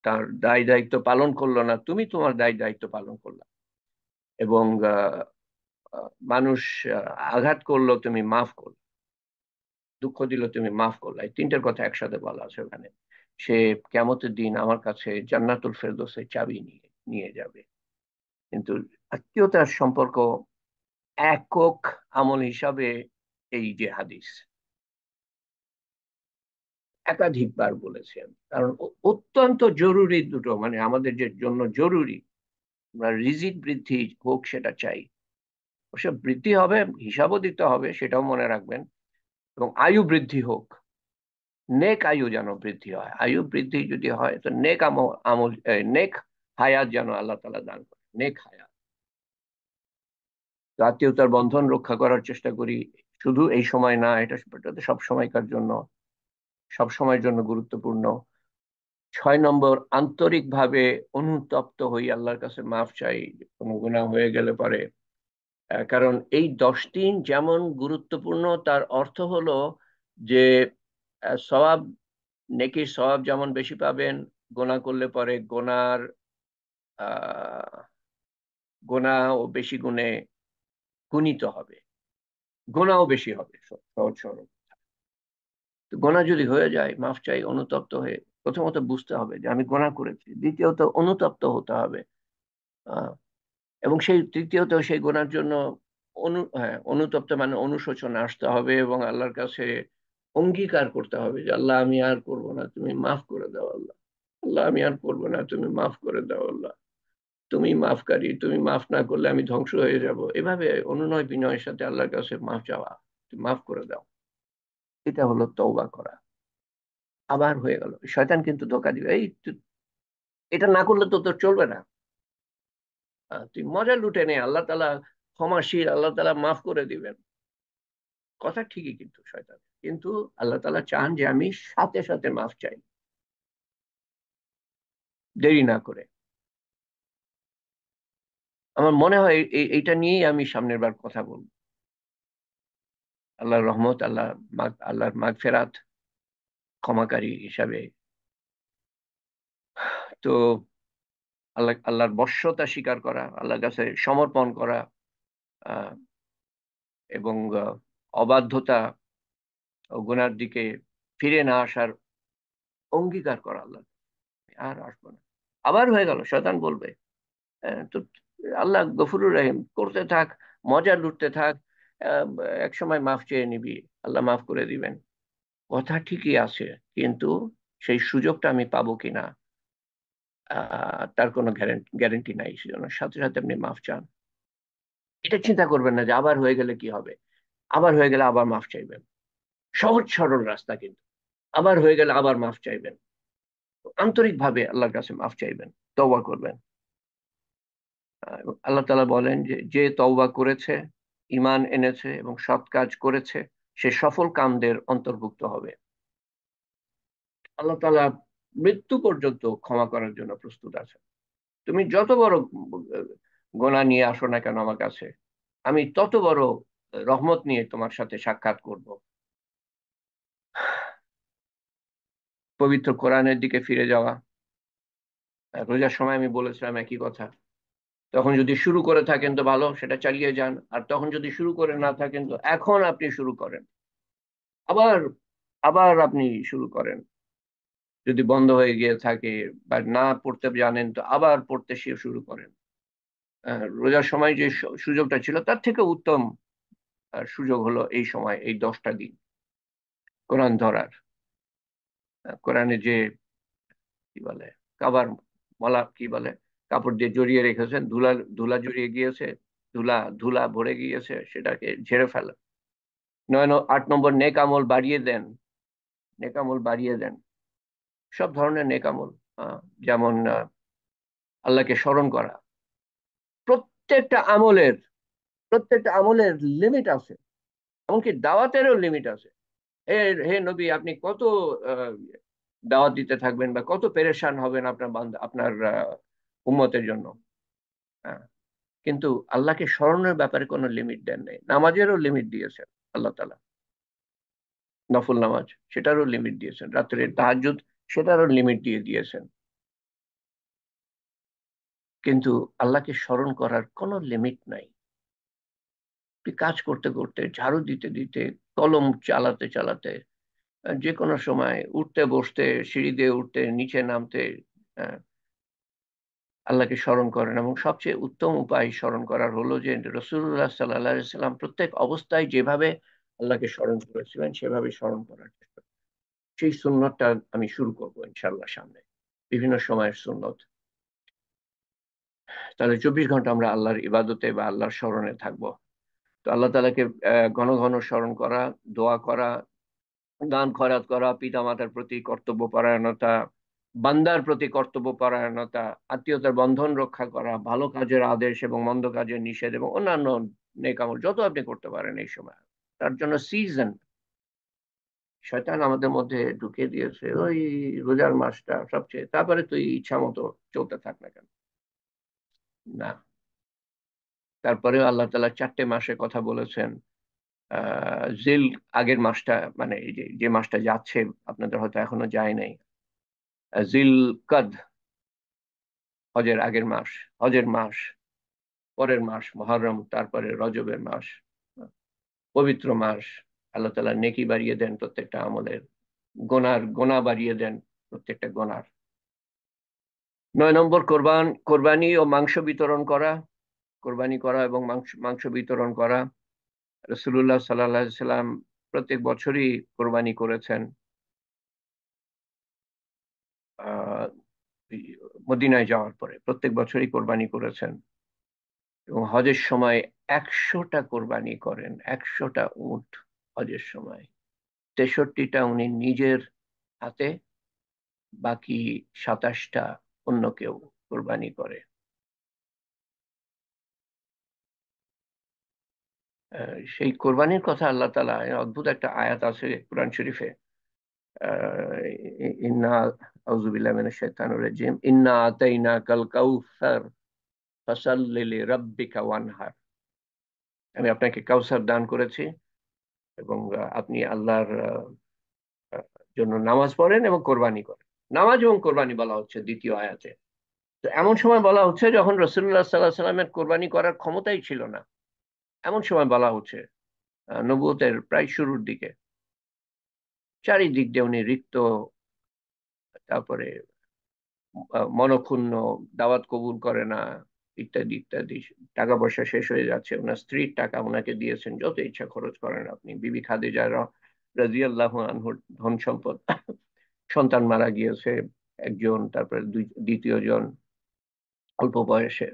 তার দায় দায়িত্ব পালন করলো না, তুমি তোমার দায় দায়িত্ব পালন করলা। এবং মানুষ আঘাত করলো, তুমি মাফ করলে। দুঃখ দিল, তুমি মাফ করলে। এই তিনটের কথা একসাথে বলা আছে ওখানে। সে কিয়ামতের দিন আমার কাছে জান্নাতুল ফেরদৌসের চাবি নিয়ে নিয়ে যাবে। কিন্তু আত্মীয়তার সম্পর্ক একক আমল হিসাবে, এই যে হাদিস একাধিকবার বলেছেন, কারণ অত্যন্ত জরুরি দুটো, মানে আমাদের যে জন্য জরুরি। আমরা রিজিক বৃদ্ধি হোক সেটা চাই, ওসব বৃদ্ধি হবে, হিসাবও দিতে হবে, সেটাও মনে রাখবেন। এবং আয়ু বৃদ্ধি হোক, নেক আয়ু যেন বৃদ্ধি হয়। আয়ু বৃদ্ধি যদি হয় তো নেক আমল আমল নেক হায়াত যেন আল্লাহ তাআলা দান করে, নেক হায়াত। তো আত্মীয়তার বন্ধন রক্ষা করার চেষ্টা করি, শুধু এই সময় না, এটা তো সব সময়কার জন্য, সব সময়ের জন্য গুরুত্বপূর্ণ। 6 নম্বর, আন্তরিকভাবে অনুতপ্ত হই, আল্লাহর কাছে মাফ চাই কোনো গুনাহ হয়ে গেলে পারে। কারণ এই 10 দিন যেমন গুরুত্বপূর্ণ, তার অর্থ হলো যে সওয়াব, নেকির সওয়াব যেমন বেশি পাবেন, গোনা করলে পরে আহ গোনাও বেশি গুণে গুণিত হবে, গোনাও বেশি হবে। সহজ সরল। তো গোনা যদি হয়ে যায়, মাফ চাই অনুতপ্ত হয়ে। প্রথমত বুঝতে হবে যে আমি গোনা করেছি, দ্বিতীয়ত অনুতপ্ত হতে হবে, আহ, এবং সেই তৃতীয়ত সেই গোনার জন্য অনুতপ্ত মানে অনুশোচনা আসতে হবে, এবং আল্লাহর কাছে অঙ্গীকার করতে হবে যে আল্লাহ আমি আর করব না, তুমি মাফ করে দাও আল্লাহ। আল্লাহ আমি আর করবো না, তুমি মাফ করে দাও আল্লাহ। তুমি মাফকারী, তুমি মাফ না করলে আমি ধ্বংস হয়ে যাব। এভাবে অনুনয় বিনয়ের সাথে আল্লাহর কাছে মাফ চাওয়া, তুমি মাফ করে দাও। এটা হলো তওবা করা। আবার হয়ে গেল, শয়তান কিন্তু ধোঁকা দিবে, এই এটা না করলে তো তোর চলবে না। তুই মজা লুটে নে, আল্লাহ তাআলা ক্ষমাশীল, আল্লাহ তাআলা মাফ করে দিবেন। কথা ঠিকই, কিন্তু শয়তান, কিন্তু আল্লাহ তাআলা চান যে আমি সাথে সাথে মাফ চাই, দেরি না করে। আমার মনে হয় এইটা নিয়েই আমি সামনের বার কথা বলবো। আল্লাহর রহমত, আল্লাহর মাগফিরাত, ক্ষমাকারী হিসাবে। তো আল্লাহর বশ্যতা স্বীকার করা, আল্লাহর কাছে সমর্পণ করা, আহ, এবং অবাধ্যতা ও গুনার দিকে ফিরে না আসার অঙ্গীকার করা। আল্লাহ আর আসবো না, আবার হয়ে গেল, শয়তান বলবে তো আল্লাহ গফুরুর রহিম, করতে থাক, মজা লুটতে থাক, আহ, এক সময় মাফ চেয়ে নিবি, আল্লাহ মাফ করে দিবেন। কথা ঠিকই আছে, কিন্তু সেই সুযোগটা আমি পাবো কিনা তার কোনো গ্যারেন্টি নাই, সেজন্য সাথে সাথে আপনি মাফ চান। এটা চিন্তা করবেন না যে আবার হয়ে গেলে কি হবে, আবার হয়ে গেলে আবার মাফ চাইবেন। সহজ সরল রাস্তা, কিন্তু আবার হয়ে গেলে আবার মাফ চাইবেন। আন্তরিক ভাবে আল্লাহর কাছে মাফ চাইবেন, তওবা করবেন। এবং আল্লাহ তাআলা বলেন যে যে তওবা করেছে, ঈমান এনেছে এবং সৎ কাজ করেছে, সে সফল কামদের অন্তর্ভুক্ত হবে। আল্লাহ তাআলা মৃত্যু পর্যন্ত ক্ষমা করার জন্য প্রস্তুত আছে। তুমি যত বড় গোনা নিয়ে আসো না কেন আমার কাছে, আমি তত বড় রহমত নিয়ে তোমার সাথে সাক্ষাৎ করব। পবিত্র কোরআনের দিকে ফিরে যাওয়া। রোজার সময় আমি বলেছিলাম একই কথা। তখন যদি শুরু করে থাকেন তো ভালো, সেটা চালিয়ে যান। আর তখন যদি শুরু করে না থাকেন তো এখন আপনি শুরু করেন, আবার আবার আপনি শুরু করেন। যদি বন্ধ হয়ে গিয়ে থাকে বা না পড়তে জানেন তো আবার পড়তে শুরু করেন। রোজার সময় যে সুযোগটা ছিল তার থেকে উত্তম সুযোগ হলো এই সময়, এই 10টা দিন কোরআন ধরার। কোরআনে যে কি বলে, কাবার মালা কি বলে, কাপড় দিয়ে জড়িয়ে রেখেছেন, ধুলা ধুলা জড়িয়ে গিয়েছে, ধুলা ধুলা ভরে গিয়েছে, সেটাকে ঝেড়ে ফেলেন। 8 নম্বর, নেক আমল বাড়িয়ে দেন, নেক আমল বাড়িয়ে দেন, সব ধরনের নেক আমল। যেমন আল্লাহকে স্মরণ করা। প্রত্যেকটা আমলের প্রত্যেকটা আমলের লিমিট আছে, এমনকি দাওয়াতেরও লিমিট আছে। হে হে নবী, আপনি কত আহ, দাওয়াত দিতে থাকবেন বা কত পেরেশান হবেন আপনার আপনার উম্মতের জন্য। হ্যাঁ, কিন্তু আল্লাহকে স্মরণের ব্যাপারে কোনো লিমিট দেন নাই। নামাজেরও লিমিট দিয়েছেন আল্লাহ তাআলা, নফল নামাজ সেটারও লিমিট দিয়েছেন, রাত্রের তাহাজ্জুদ সেটারও লিমিট দিয়ে দিয়েছেন। কিন্তু আল্লাহকে স্মরণ করার কোনো লিমিট নাই। কাজ করতে করতে, ঝাড়ু দিতে দিতে, কলম চালাতে চালাতে, যে কোনো সময় উঠতে বসতে, সিঁড়ি দিয়ে উঠতে নিচে নামতে আহ, আল্লাহকে স্মরণ করেন। এবং সবচেয়ে উত্তম উপায় স্মরণ করার হলো যে রাসূলুল্লাহ সাল্লাল্লাহু আলাইহি সাল্লাম প্রত্যেক অবস্থায় যেভাবে আল্লাহকে স্মরণ করেছিলেন সেভাবে স্মরণ করার চেষ্টা। সেই সুন্নতটা আমি শুরু করবো ইনশাল্লাহ সামনে, বিভিন্ন সময়ের সুন্নত। তাহলে 24 ঘন্টা আমরা আল্লাহর ইবাদতে বা আল্লাহর স্মরণে থাকবো। তো আল্লাহ তাআলাকে ঘন ঘন স্মরণ করা, দোয়া করা, দান খয়রাত করা, পিতা মাতার প্রতি কর্তব্য পরায়ণতা, বান্দার প্রতি কর্তব্য পরায়ণতা, আত্মীয়তার বন্ধন রক্ষা করা, ভালো কাজের আদেশ এবং মন্দ কাজের নিষেধ, এবং অন্যান্য নেক আমল যত আপনি করতে পারেন এই সময়। তার জন্য সিজন, শয়তান আমাদের মধ্যে ঢুকিয়ে দিয়েছে ওই রোজার মাসটা সবচেয়ে, তারপরে তুই ইচ্ছা মতো চলতে থাক না কেন। না, তারপরেও আল্লাহ তাআলা 4টে মাসের কথা বলেছেন। জিল, আগের মাসটা, মানে এই যে যে মাসটা যাচ্ছে, আপনাদের হয়তো এখনো যায় নাই, জিল কদ, হজের আগের মাস, হজের মাস, পরের মাস মুহররম, তারপরে রজবের মাস, পবিত্র মাস। আল্লাহ তাআলা নেকি বাড়িয়ে দেন প্রত্যেকটা আমলের, গোনা বাড়িয়ে দেন প্রত্যেকটা গোনার। 9 নম্বর, কোরবানি ও মাংস বিতরণ করা। কোরবানি করা এবং মাংস মাংস বিতরণ করা। রাসূলুল্লাহ সাল্লাল্লাহু আলাইহি সাল্লাম প্রত্যেক বছরই কোরবানি করেছেন। আহ মদিনায় যাওয়ার পরে প্রত্যেক বছরই কোরবানি করেছেন। এবং হজের সময় 100টা কোরবানি করেন, 100টা উট হজের সময়। 63টা উনি নিজের হাতে, বাকি 27টা অন্য কেউ কোরবানি করে। সেই কোরবানির কথা আল্লাহ তাআলা, অদ্ভুত একটা আয়াত আছে কোরআন শরীফে, ইন্না, আউযু বিল্লাহি মিনাশ শাইতানির রাজিম, ইন্না আতাইনাকাল কাউসার ফাসাল্লি লিরাব্বিকা ওয়ানহার। আমি আপনাকে কাউসার দান করেছি এবং আপনি আল্লাহর জন্য নামাজ পড়েন এবং কোরবানি করেন। নামাজ এবং কোরবানি বলা হচ্ছে দ্বিতীয় আয়াতে। তো এমন সময় বলা হচ্ছে যখন রসুল্লাহ সাল্লাহ সাল্লামের কোরবানি করার ক্ষমতাই ছিল না, এমন সময় বলা হচ্ছে, নবুয়তের প্রায় শুরুর দিকে। চারিদিক দিয়ে উনি রিক্ত, তারপরে মনক্ষুণ্ণ, দাওয়াত কবুল করে না, ইত্যাদি ইত্যাদি। টাকা পয়সা শেষ হয়ে যাচ্ছে, ওনার স্ত্রীর টাকা ওনাকে দিয়েছেন, যত ইচ্ছা খরচ করেন আপনি। বিবি খাদিজা রাদিয়াল্লাহু আনহুর ধন সম্পদ, সন্তান মারা গিয়েছে একজন, তারপরে দ্বিতীয় জন অল্প বয়সে,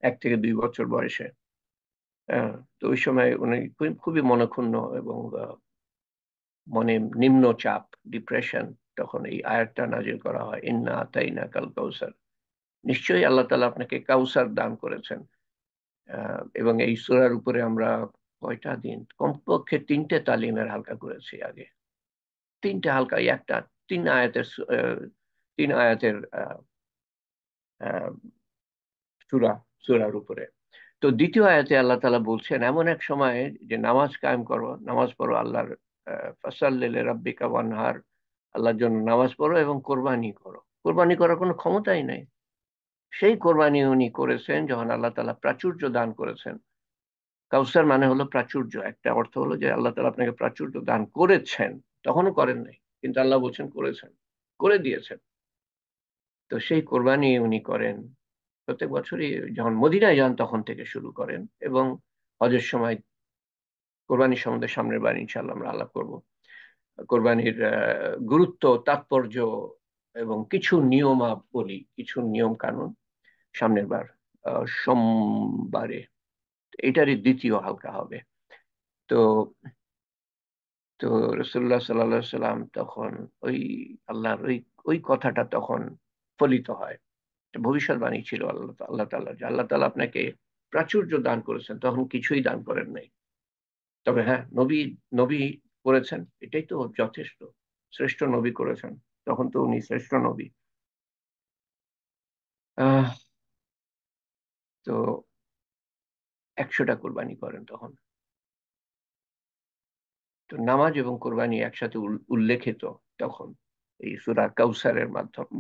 1 থেকে 2 বছর বয়সে। তো ওই সময় উনি খুবই মনক্ষুণ্ণ এবং মনে নিম্ন চাপ, ডিপ্রেশন। তখন এই আয়াতটা নাজিল করা হয়, ইন্না আতাইনা কাল কাউসার, নিশ্চয়ই আল্লাহ তাআলা আপনাকে কাউসার দান করেছেন। এবং এই সূরার উপরে আমরা কয়টা দিন, কমপক্ষে 3টে তালিমের হালকা করেছি আগে। 3টে হালকা, একটা 3 আয়াতের 3 আয়াতের সূরা, সূরার উপরে। তো দ্বিতীয় আয়াতে আল্লাহ তাআলা বলছেন, এমন এক সময় যে নামাজ কায়েম করো, নামাজ পড়ো আল্লাহর, ফাসাল্লি লিরাব্বিকা ওয়ানহার, আল্লাহর জন্য নামাজ পড়ো এবং কোরবানি করো। কোরবানি করার কোনো ক্ষমতাই নেই, সেই কোরবানি উনি করেছেন যখন আল্লাহ তাআলা প্রাচুর্য দান করেছেন। কাউসার মানে হলো প্রাচুর্য, একটা অর্থ হলো যে আল্লাহ তাআলা আপনাকে প্রাচুর্য দান করেছেন, তখনও করেন নাই, কিন্তু আল্লাহ বলছেন করেছেন, করে দিয়েছেন। তো সেই কোরবানি উনি করেন প্রত্যেক বছরই, যখন মদিনায় যান তখন থেকে শুরু করেন। এবং হজের সময় কোরবানির সম্বন্ধে সামনের বার ইনশাআল্লাহ আমরা আলাপ করব। কোরবানির গুরুত্ব, তাৎপর্য এবং কিছু নিয়মাবলী, কিছু নিয়ম কানুন সামনের বার সোমবারে, এটারই দ্বিতীয় হালকা হবে। তো তো রসুল্লাহ সাল্লাহ সাল্লাম তখন ওই আল্লাহর ওই ওই কথাটা তখন ফলিত হয়। ভবিষ্যৎবাণী ছিল আল্লাহ আল্লাহ তাআলা, যে আল্লাহ তাআলা আপনাকে প্রাচুর্য দান করেছেন, তখন কিছুই দান করেন নাই। তবে হ্যাঁ, নবী নবী করেছেন, এটাই তো যথেষ্ট। শ্রেষ্ঠ নবী করেছেন, তখন তো উনি শ্রেষ্ঠ নবী। আহ তো 100টা কোরবানি করেন তখন। তো নামাজ এবং কোরবানি একসাথে উল্লেখিত তখন এই সূরা কাউসারের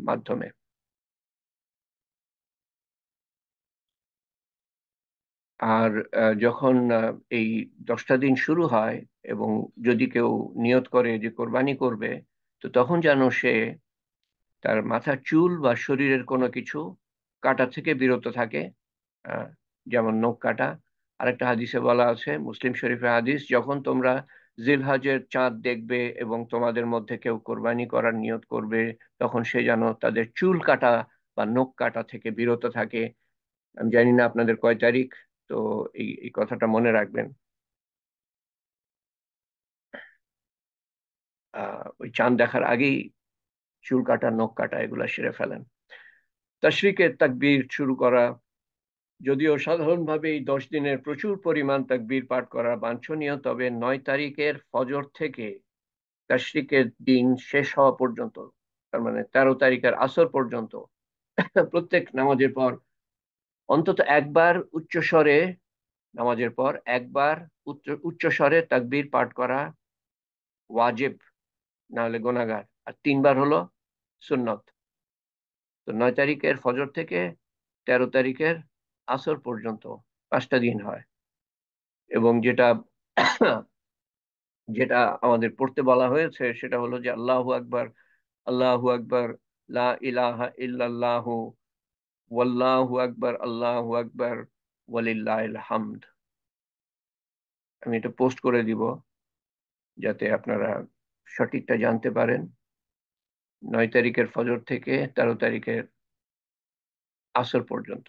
মাধ্যমে। আর যখন এই 10টা দিন শুরু হয় এবং যদি কেউ নিয়ত করে যে কোরবানি করবে, তো তখন যেন সে তার মাথার চুল বা শরীরের কোনো কিছু কাটা থেকে বিরত থাকে, আহ, যেমন নখ কাটা। আরেকটা হাদিসে বলা আছে, মুসলিম শরীফের হাদিস, যখন তোমরা জিলহজের চাঁদ দেখবে এবং তোমাদের মধ্যে কেউ কোরবানি করার নিয়ত করবে, তখন সে যেন তাদের চুল কাটা বা নখ কাটা থেকে বিরত থাকে। আমি জানি না আপনাদের কয় তারিখ, তো এই এই কথাটা মনে রাখবেন। ওই চাঁদ দেখার আগেই চুল কাটা, নখ কাটা এগুলা সেরে ফেলেন। তাশরিকে তাকবীর শুরু করা, যদিও সাধারণভাবে এই 10 দিনের প্রচুর পরিমাণ তাকবীর পাঠ করা বাঞ্ছনীয়, তবে 9 তারিখের ফজর থেকে তাশরিকের দিন শেষ হওয়া পর্যন্ত, তার মানে 13 তারিখের আসর পর্যন্ত, প্রত্যেক নামাজের পর অন্তত একবার উচ্চ স্বরে, নামাজের পর একবার উচ্চ স্বরে তাকবীর পাঠ করা ওয়াজিব, না হলে গুনাহগার। আর 3বার হলো সুন্নত। তো 9 তারিখের ফজর থেকে 13 তারিখের আসর পর্যন্ত 5টা দিন হয়। এবং যেটা যেটা আমাদের পড়তে বলা হয়েছে সেটা হলো যে আল্লাহু আকবার, আল্লাহু আকবার, লা ইলাহা ইল্লাল্লাহু, ওয়াল্লাহু আকবার, আল্লাহু আকবার, ওয়ালিল্লাহিল হামদ। আমি এটা পোস্ট করে দিব যাতে আপনারা সঠিকটা জানতে পারেন। 9 তারিখের ফজর থেকে 13 তারিখের আসর পর্যন্ত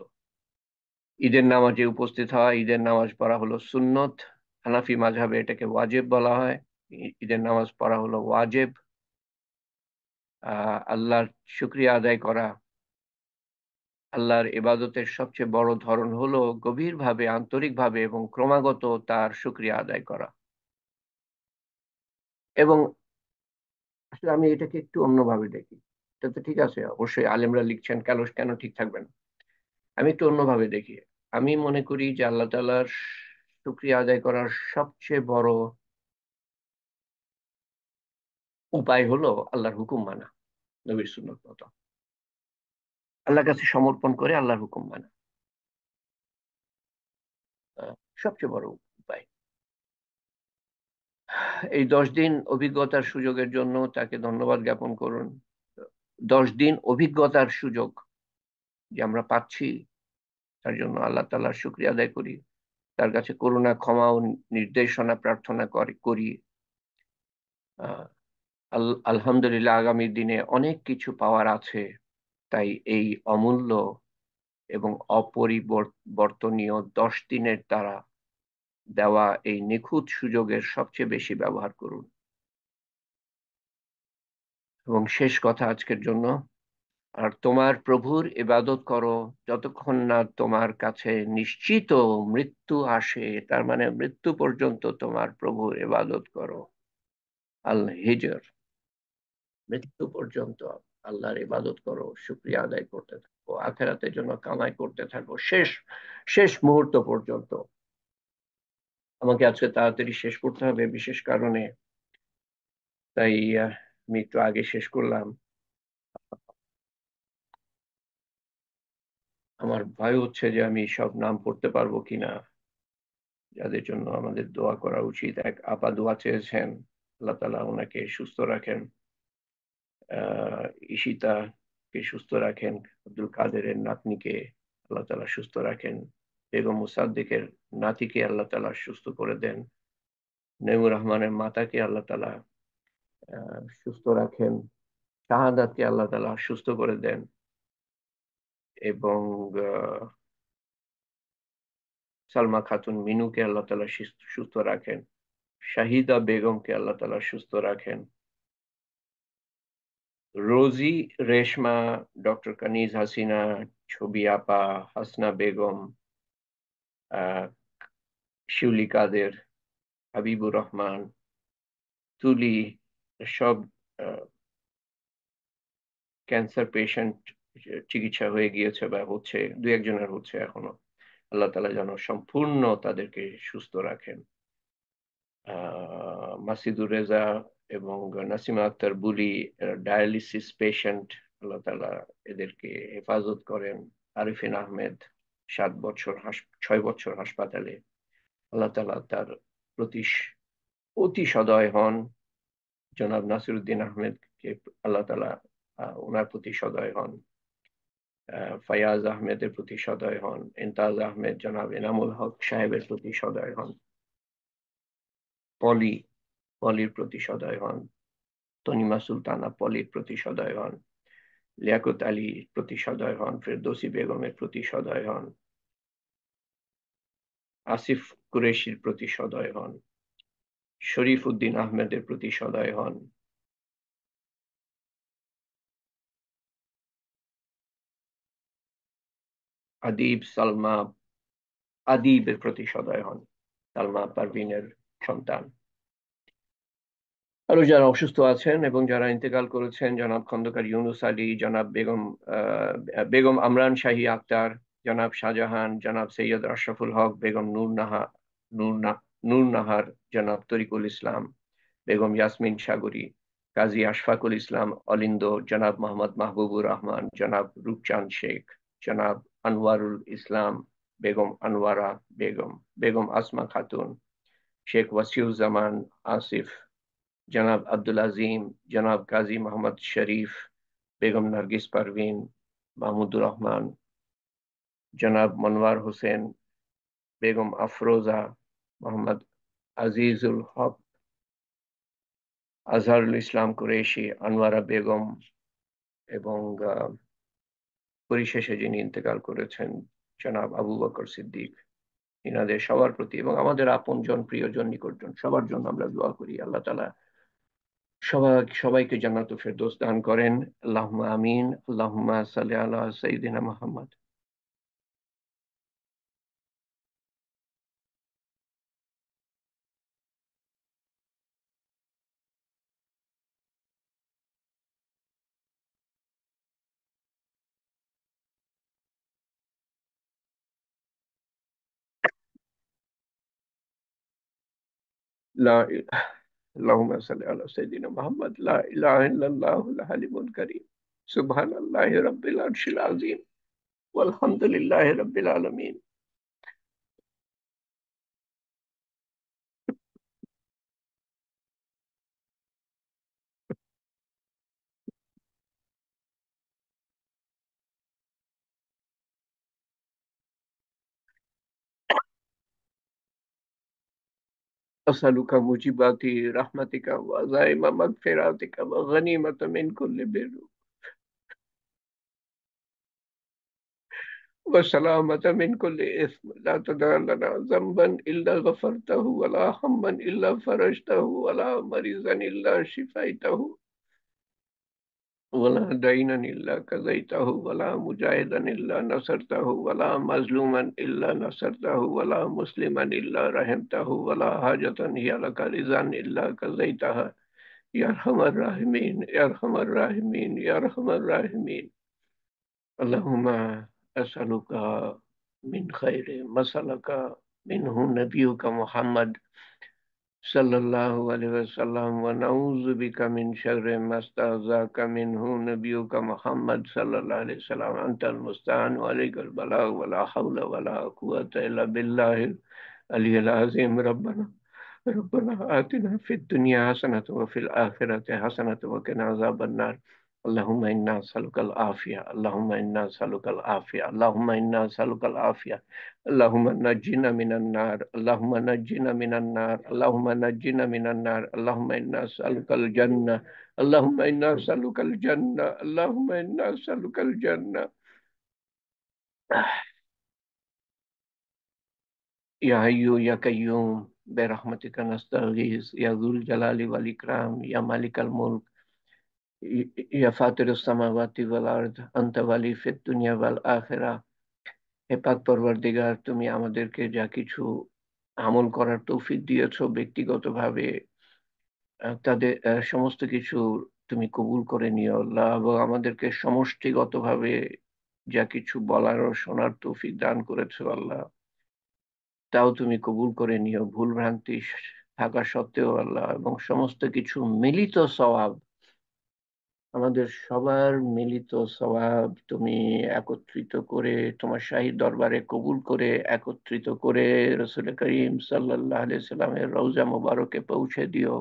ঈদের নামাজে উপস্থিত হওয়া, ঈদের নামাজ পড়া হলো সুন্নত। হানাফি মাযহাবে এটাকে ওয়াজিব বলা হয়। ঈদের নামাজ পড়া হলো ওয়াজিব। আল্লাহর শুকরিয়া আদায় করা, আল্লাহর ইবাদতের সবচেয়ে বড় ধরন হলো গভীরভাবে, আন্তরিকভাবে এবং ক্রমাগত তার শুকরিয়া আদায় করা। এবং আসলে আমি এটাকে একটু অন্যভাবে দেখি। এটা তো ঠিক আছে, অবশ্যই আলেমরা লিখছেন, কেন কেন ঠিক থাকবে না। আমি একটু অন্যভাবে দেখি। আমি মনে করি যে আল্লাহ তাআলার শুকরিয়া আদায় করার সবচেয়ে বড় উপায় হলো আল্লাহর হুকুম মানা, নবীর সুন্নত মতো। আল্লাহর কাছে সমর্পণ করে আল্লাহর হুকুম মানা সবচেয়ে বড় উপায়। এই 10 দিন অভিজ্ঞতার সুযোগের জন্য তাকে ধন্যবাদ জ্ঞাপন করুন। 10 দিন অভিজ্ঞতার সুযোগ যে আমরা পাচ্ছি, তার জন্য আল্লাহ তাআলার শুকরিয়া আদায় করি, তার কাছে করুণা ক্ষমা ও নির্দেশনা প্রার্থনা করি। আহ, আলহামদুলিল্লাহ, আগামী দিনে অনেক কিছু পাওয়ার আছে। তাই এই অমূল্য এবং অপরিবর্তনীয় 10 দিনের দ্বারা দেওয়া এই নিখুঁত সুযোগের সবচেয়ে বেশি ব্যবহার করুন। এবং শেষ কথা আজকের জন্য, আর তোমার প্রভুর ইবাদত করো যতক্ষণ না তোমার কাছে নিশ্চিত মৃত্যু আসে, তার মানে মৃত্যু পর্যন্ত তোমার প্রভুর ইবাদত করো। আল হিজর, মৃত্যু পর্যন্ত আল্লাহর ইবাদত করো, শুকরিয়া আদায় করতে থাকো, আখেরাতের জন্য কামাই করতে থাকো, শেষ শেষ মুহূর্ত পর্যন্ত। আমাকে আজকে তাড়াতাড়ি শেষ করতে হবে বিশেষ কারণে, তাই আমি একটু আগে শেষ করলাম। আমার ভয় হচ্ছে যে আমি সব নাম পড়তে পারবো কিনা, যাদের জন্য আমাদের দোয়া করা উচিত। এক আপা দোয়া চেয়েছেন, আল্লাহ তাআলা ওনাকে সুস্থ রাখেন, আহ ঈশিতাকে সুস্থ রাখেন, আব্দুল কাদেরের নাতনিকে আল্লাহ তাআলা সুস্থ রাখেন, বেগম মুসাদ্দিকের নাতিকে আল্লাহ তাআলা সুস্থ করে দেন, নেমুর রহমানের মাতাকে আল্লাহ তাআলা সুস্থ রাখেন, শাহাদাতকে আল্লাহ তাআলা সুস্থ করে দেন, এবং সালমা খাতুন মিনুকে আল্লাহ তাআলা সুস্থ রাখেন, শাহিদা বেগমকে আল্লাহ তাআলা সুস্থ রাখেন, রোজি, রেশমা, ডক্টর কানিজ হাসিনা, ছবি আপা, হাসনা বেগম, আহ শিউলি কাদের, হাবিবুর রহমান, তুলি, সব ক্যান্সার পেশেন্ট চিকিৎসা হয়ে গিয়েছে বা হচ্ছে, দু একজনের হচ্ছে এখনো। আল্লাহ তাআলা যেন সম্পূর্ণ তাদেরকে সুস্থ রাখেন। মাসিদুর রেজা এবং নাসিমা আক্তার বুলি ডায়ালিসিস পেশেন্ট, আল্লাহ তাআলা এদেরকে হেফাজত করেন। আরিফিন আহমেদ 7 বছর 6 বছর হাসপাতালে, আল্লাহ তাআলা তার প্রতি অতি সদয় হন। জনাব নাসিরউদ্দিন আহমেদকে আল্লাহ তাআলা ওনার প্রতি সদয় হন। ফায়াজ আহমেদের প্রতি সদয় হন। ইমতাজ আহমেদ, জনাব এনামুল হক সাহেবের প্রতি সদয় হন। পলির প্রতি সদয় হন। তনিমা সুলতানা পলির প্রতি সদয় হন। লিয়াকত আলী প্রতি সদয় হন। ফেরদৌসী বেগমের প্রতি সদয় হন। আসিফ কুরেশির প্রতি সদয় হন। শরীফ উদ্দিন আহমেদের প্রতি সদয় হন। আদিবের প্রতি সদয় হন, সালমা পারভিনের সন্তান। আরো যারা অসুস্থ আছেন এবং যারা ইন্তেকাল করেছেন, জনাব খন্দকার ইউনুস আলী, জনাব বেগম আমরান শাহী আক্তার, জনাব শাহজাহান, জনাব সৈয়দ আশরাফুল হক, বেগম নূর নাহার, জনাব তরিকুল ইসলাম, বেগম ইয়াসমিন সাগরী, কাজী আশফাকুল ইসলাম অলিন্দ, জনাব মোহাম্মদ মাহবুবুর রহমান, জনাব রূপচাঁদ শেখ, জনাব আনোয়ারুল ইসলাম, বেগম আনোয়ারা বেগম, বেগম আসমা খাতুন, শেখ ওয়াসিউজ্জামান আসিফ, জনাব আব্দুল আজিম, জনাব কাজী মোহাম্মদ শরীফ, বেগম নার্গিস পারভিন, মাহমুদুর রহমান, জনাব মনোয়ার হোসেন, বেগম আফরোজা, মোহাম্মদ আজিজুল হক, আজহারুল ইসলাম কুরেশি, আনোয়ারা বেগম, এবং পরিশেষে যিনি ইন্তেকাল করেছেন, জনাব আবু বকর সিদ্দিক। ইনাদের সবার প্রতি এবং আমাদের আপনজন, প্রিয়জন, নিকটজন সবার জন্য আমরা দোয়া করি। আল্লাহ তাআলা সবাইকে জান্নাতুল ফেরদৌস দান করেন। আল্লাহুম্মা আমিন। আল্লাহুম্মা সাল্লি আলা সাইয়্যিদিনা মুহাম্মদ। লা আল্লাহুম্মা সাল্লি আলা সাইয়্যিদিনা মুহাম্মদ। লা ইলাহা ইল্লাল্লাহুল হালিমুল কারীম। সুবহানাল্লাহি রাব্বিল আরশিল আযীম ওয়ালহামদুলিল্লাহি রাব্বিল আলামিন। أسألك موجبات رحمتك وعزائم مغفرتك وغنيمة من كل بر وسلامة من كل إثم، لا تدع لنا ذنبا إلا غفرته ولا هما إلا فرجته ولا مريضا إلا شفيته ولا دينا إلا كزيته ولا مجاهدا إلا نصرته ولا مظلوما إلا نصرته ولا مسلما إلا رحمته ولا حاجة هي لك رضا إلا كزيتها يا أرحم الراحمين يا أرحم الراحمين يا أرحم الراحمين. اللهم أسألك من خير ما سألك منه نبيك محمد صلى الله عليه وسلم، ونعوذ بك من شر ما استعاذك منه نبيك محمد صلى الله عليه وسلم. أنت المستعان وعليك البلاغ ولا حول ولا قوة إلا بالله العلي العظيم. ربنا آتنا في الدنيا حسنة وفي الآخرة حسنة وقنا عذاب النار. اللهم إنا نسألك العافية، اللهم إنا نسألك العافية، اللهم إنا نسألك العافية. اللهم نجنا من النار، اللهم نجنا من النار، اللهم نجنا من النار. اللهم إنا نسألك الجنة، اللهم إنا نسألك الجنة، اللهم إنا نسألك الجنة. يا حي يا قيوم برحمتك نستغيث يا ذو الجلال والإكرام يا مالك الملك يا فاطر السماوات والأرض أنت ولي في الدنيا والآخرة. হে পাক পরওয়ারদিগার, তুমি আমাদেরকে যা কিছু আমল করার তৌফিক দিয়েছো ব্যক্তিগতভাবে, তাদের সমস্ত কিছু তুমি কবুল করে নিও আল্লাহ, এবং আমাদেরকে সমষ্টিগতভাবে যা কিছু বলার ও শোনার তৌফিক দান করেছো আল্লাহ, তাও তুমি কবুল করে নিও ভুল ভ্রান্তি থাকা সত্ত্বেও আল্লাহ, এবং সমস্ত কিছু মিলিত সওয়াব, আমাদের সবার মিলিত সওয়াব তুমি একত্রিত করে তোমার শাহী দরবারে কবুল করে একত্রিত করে রসুল করিম সাল্লাল্লাহু আলাইহি সাল্লামের রওজা মুবারকে পৌঁছে দিও,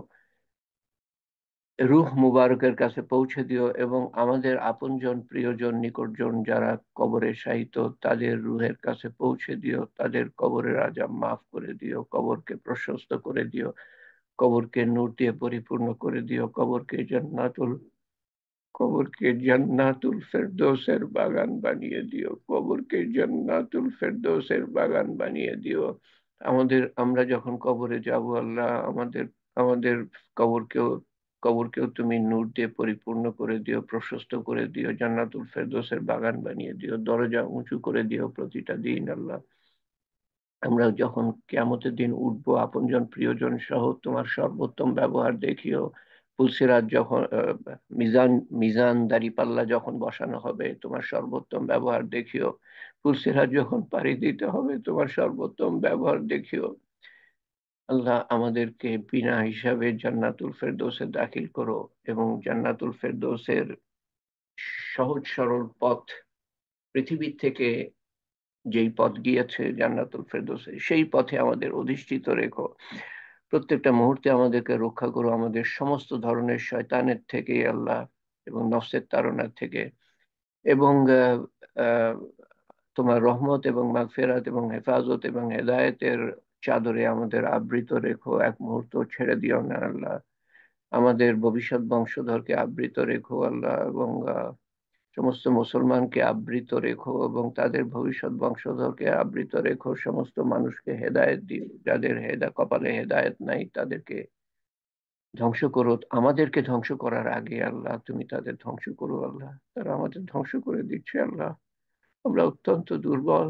রূহ মুবারকের কাছে পৌঁছে দিও, এবং আমাদের আপনজন প্রিয়জন নিকটজন যারা কবরে শায়িত তাদের রূহের কাছে পৌঁছে দিও, তাদের কবরের আযাব মাফ করে দিও, কবরকে প্রশস্ত করে দিও, কবরকে নূর দিয়ে পরিপূর্ণ করে দিও, কবরকে জান্নাতুল ফেরদৌসের বাগান বানিয়ে দিও, কবরকে জান্নাতুল ফেরদৌসের বাগান বানিয়ে দিও। আমরা যখন কবরে যাব আল্লাহ, আমাদের আমাদের কবরকেও কবরকেও তুমি নূর দিয়ে পরিপূর্ণ করে দিও, প্রশস্ত করে দিও, জান্নাতুল ফেরদৌসের বাগান বানিয়ে দিও, দরজা উঁচু করে দিও প্রতিটা দিন আল্লাহ। আমরা যখন কিয়ামতের দিন উঠবো আপনজন প্রিয়জন সহ তোমার সর্বোত্তম ব্যবহার দেখিও। পুলসিরাত যখন মিজান মিজান দাঁড়িপাল্লা যখন বসানো হবে তোমার সর্বোত্তম ব্যবহার দেখিও। পুলসিরাত যখন পাড়ি দিতে হবে তোমার সর্বোত্তম ব্যবহার দেখিও আল্লাহ। আমাদেরকে বিনা হিসাবে জান্নাতুল ফেরদৌসে দাখিল করো, এবং জান্নাতুল ফেরদৌসের সহজ সরল পথ, পৃথিবীর থেকে যেই পথ গিয়েছে জান্নাতুল ফেরদৌসে সেই পথে আমাদের অধিষ্ঠিত রেখো। প্রত্যেকটা মুহূর্তে আমাদেরকে রক্ষা করো আমাদের সমস্ত ধরনের শয়তানের থেকে আল্লাহ, এবং নফসের তাড়নার থেকে, এবং আহ, তোমার রহমত এবং মাগফিরাত এবং হেফাজত এবং হেদায়েতের চাদরে আমাদের আবৃত রেখো, এক মুহূর্ত ছেড়ে দিও না আল্লাহ। আমাদের ভবিষ্যৎ বংশধরকে আবৃত রেখো আল্লাহ, এবং সমস্ত মুসলমানকে আবৃত রেখো, এবং তাদের ভবিষ্যৎ বংশধরকে আবৃত রেখো। সমস্ত মানুষকে হেদায়েত দিও, যাদের কপালে হেদায়েত নাই তাদেরকে ধ্বংস করো। আমাদেরকে ধ্বংস করার আগে আল্লাহ তুমি তাদের ধ্বংস করো আল্লাহ। তারা আমাদের ধ্বংস করে দিচ্ছে আল্লাহ। আমরা অত্যন্ত দুর্বল,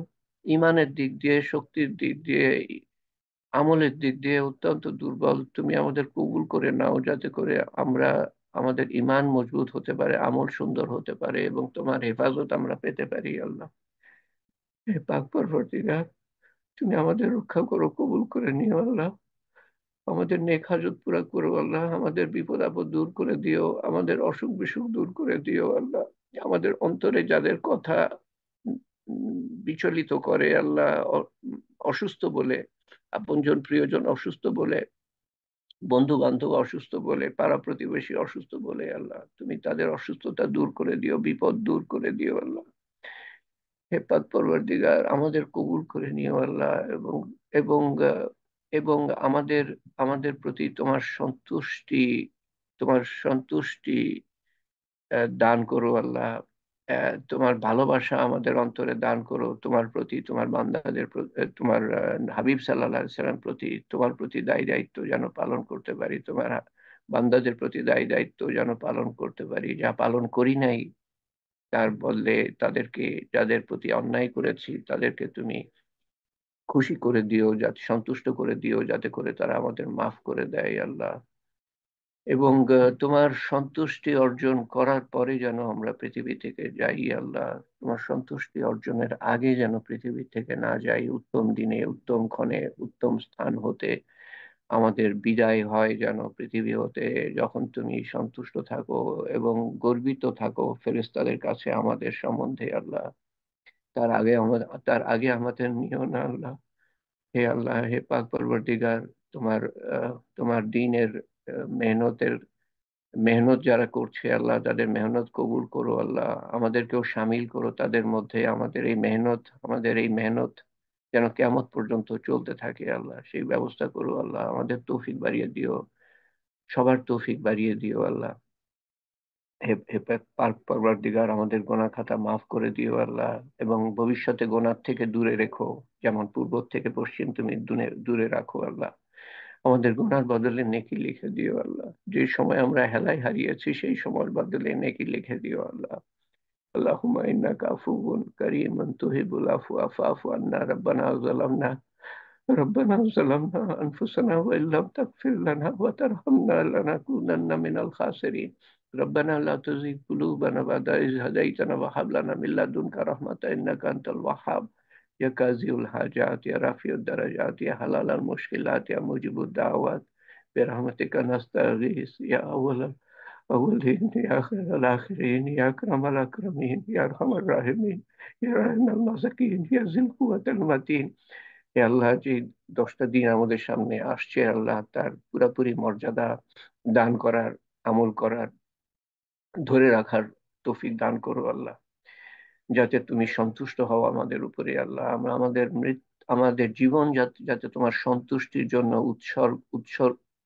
ইমানের দিক দিয়ে, শক্তির দিক দিয়ে, আমলের দিক দিয়ে অত্যন্ত দুর্বল। তুমি আমাদের কবুল করে নাও, যাতে করে আমরা আমাদের ইমান মজবুত হতে পারে, আমল সুন্দর হতে পারে, এবং তোমার হেফাজত আমরা পেতে পারি আল্লাহ। হে পাক পরবর্তীকার, তুমি আমাদের রক্ষা করো, কবুল করে নিও আল্লাহ। আমাদের নেক হাজত পুরা করো আল্লাহ, আমাদের বিপদ আপদ দূর করে দিও, আমাদের অসুখ বিসুখ দূর করে দিও আল্লাহ। আমাদের অন্তরে যাদের কথা বিচলিত করে আল্লাহ, অসুস্থ বলে, আপনজন প্রিয়জন অসুস্থ বলে, বন্ধু বান্ধব অসুস্থ বলে, পাড়া প্রতিবেশী অসুস্থ বলে, আল্লাহ তুমি তাদের অসুস্থতা দূর করে দিও, বিপদ দূর করে দিও আল্লাহ। হে পাক পরওয়ারদিগার, আমাদের কবুল করে নিও আল্লাহ, এবং এবং এবং আমাদের আমাদের প্রতি তোমার সন্তুষ্টি দান করো আল্লাহ। তোমার ভালোবাসা আমাদের অন্তরে দান করো, তোমার প্রতি, তোমার বান্দাদের তোমার হাবিব সাল্লাল্লাহু আলাইহি সাল্লাম প্রতি, তোমার প্রতি দায় দায়িত্ব যেন পালন করতে পারি, তোমার বান্দাদের প্রতি দায় দায়িত্ব যেন পালন করতে পারি, যা পালন করি নাই তার বদলে তাদেরকে, যাদের প্রতি অন্যায় করেছি তাদেরকে তুমি খুশি করে দিও, যাতে সন্তুষ্ট করে দিও, যাতে করে তারা আমাদের মাফ করে দেয় আল্লাহ। এবং তোমার সন্তুষ্টি অর্জন করার পরে যেন আমরা পৃথিবী থেকে যাই আল্লাহ। তোমার সন্তুষ্টি অর্জনের আগে যেন পৃথিবী থেকে না যাই, উত্তম দিনে, উত্তম ক্ষণে, উত্তম স্থান হতে আমাদের বিদায় হয় যেন পৃথিবী হতে, যখন তুমি সন্তুষ্ট থাকো এবং গর্বিত থাকো ফেরেশতাদের কাছে আমাদের সম্বন্ধে আল্লাহ। তার আগে আমাদের নিও না আল্লাহ। হে আল্লাহ, হে পাক পরবর্তীগার, তোমার তোমার দিনের মেহনতের মেহনত যারা করছে আল্লাহ, তাদের মেহনত কবুল করো আল্লাহ। আমাদেরকেও শামিল করো তাদের মধ্যে। আমাদের এই মেহনত যেন কিয়ামত পর্যন্ত চলতে থাকে আল্লাহ, সেই ব্যবস্থা করো আল্লাহ। আমাদের তৌফিক বাড়িয়ে দিও, সবার তৌফিক বাড়িয়ে দিও আল্লাহ। হে হে পাক পরওয়ারদিগার, আমাদের গোনা খাতা মাফ করে দিও আল্লাহ, এবং ভবিষ্যতে গোনার থেকে দূরে রেখো, যেমন পূর্ব থেকে পশ্চিম তুমি দূরে দূরে রাখো আল্লাহ। আমাদের গুনার বদলে নেকি লিখে দিও আল্লাহ। যে সময় আমরা হেলায় হারিয়েছি সেই সময়ের বদলে নেকি লিখে দিও আল্লাহ। اللهم إنك عفو كريم تحب العفو فاعف عنا. ربنا ظلمنا أنفسنا وإن لم تغفر لنا وترحمنا لنكونن من الخاسرين. ربنا لا تزغ قلوبنا بعد إذ هديتنا وهب لنا من لدنك رحمة إنك أنت الوهاب. يا قاضي الحاجات، يا رافع الدرجات، يا حلال المشكلات، يا مجيب الدعوات، برحمتك نستغيث. يا أول الأولين، يا خير الآخرين، يا أكرم الأكرمين، يا أرحم الراحمين، يا رحم المساكين، يا ذي القوة المتين. হে আল্লাহ, যে 10টা দিন আমাদের সামনে আসছে আল্লাহ, তার পুরাপুরি মর্যাদা দান করার, আমল করার, ধরে রাখার তৌফিক দান করো আল্লাহ, যাতে তুমি সন্তুষ্ট হও আমাদের উপরে আল্লাহ। আমরা আমাদের জীবন যাতে যাতে তোমার সন্তুষ্টির জন্য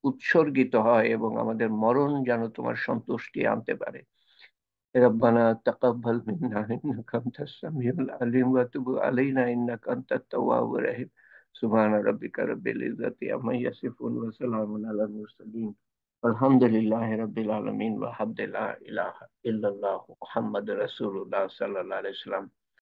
উৎসর্গিত হয়, এবং আমাদের মরণ যেন তোমার সন্তুষ্টি আনতে পারে। ربنا تقبل منا إنك أنت السميع العليم وتب علينا إنك أنت التواب الرحيم. سبحان ربك رب العزة عما يصفون وسلام على المرسلين والحمد لله رب العالمين. وحمد لا إله إلا الله محمد رسول الله صلى الله عليه وسلم.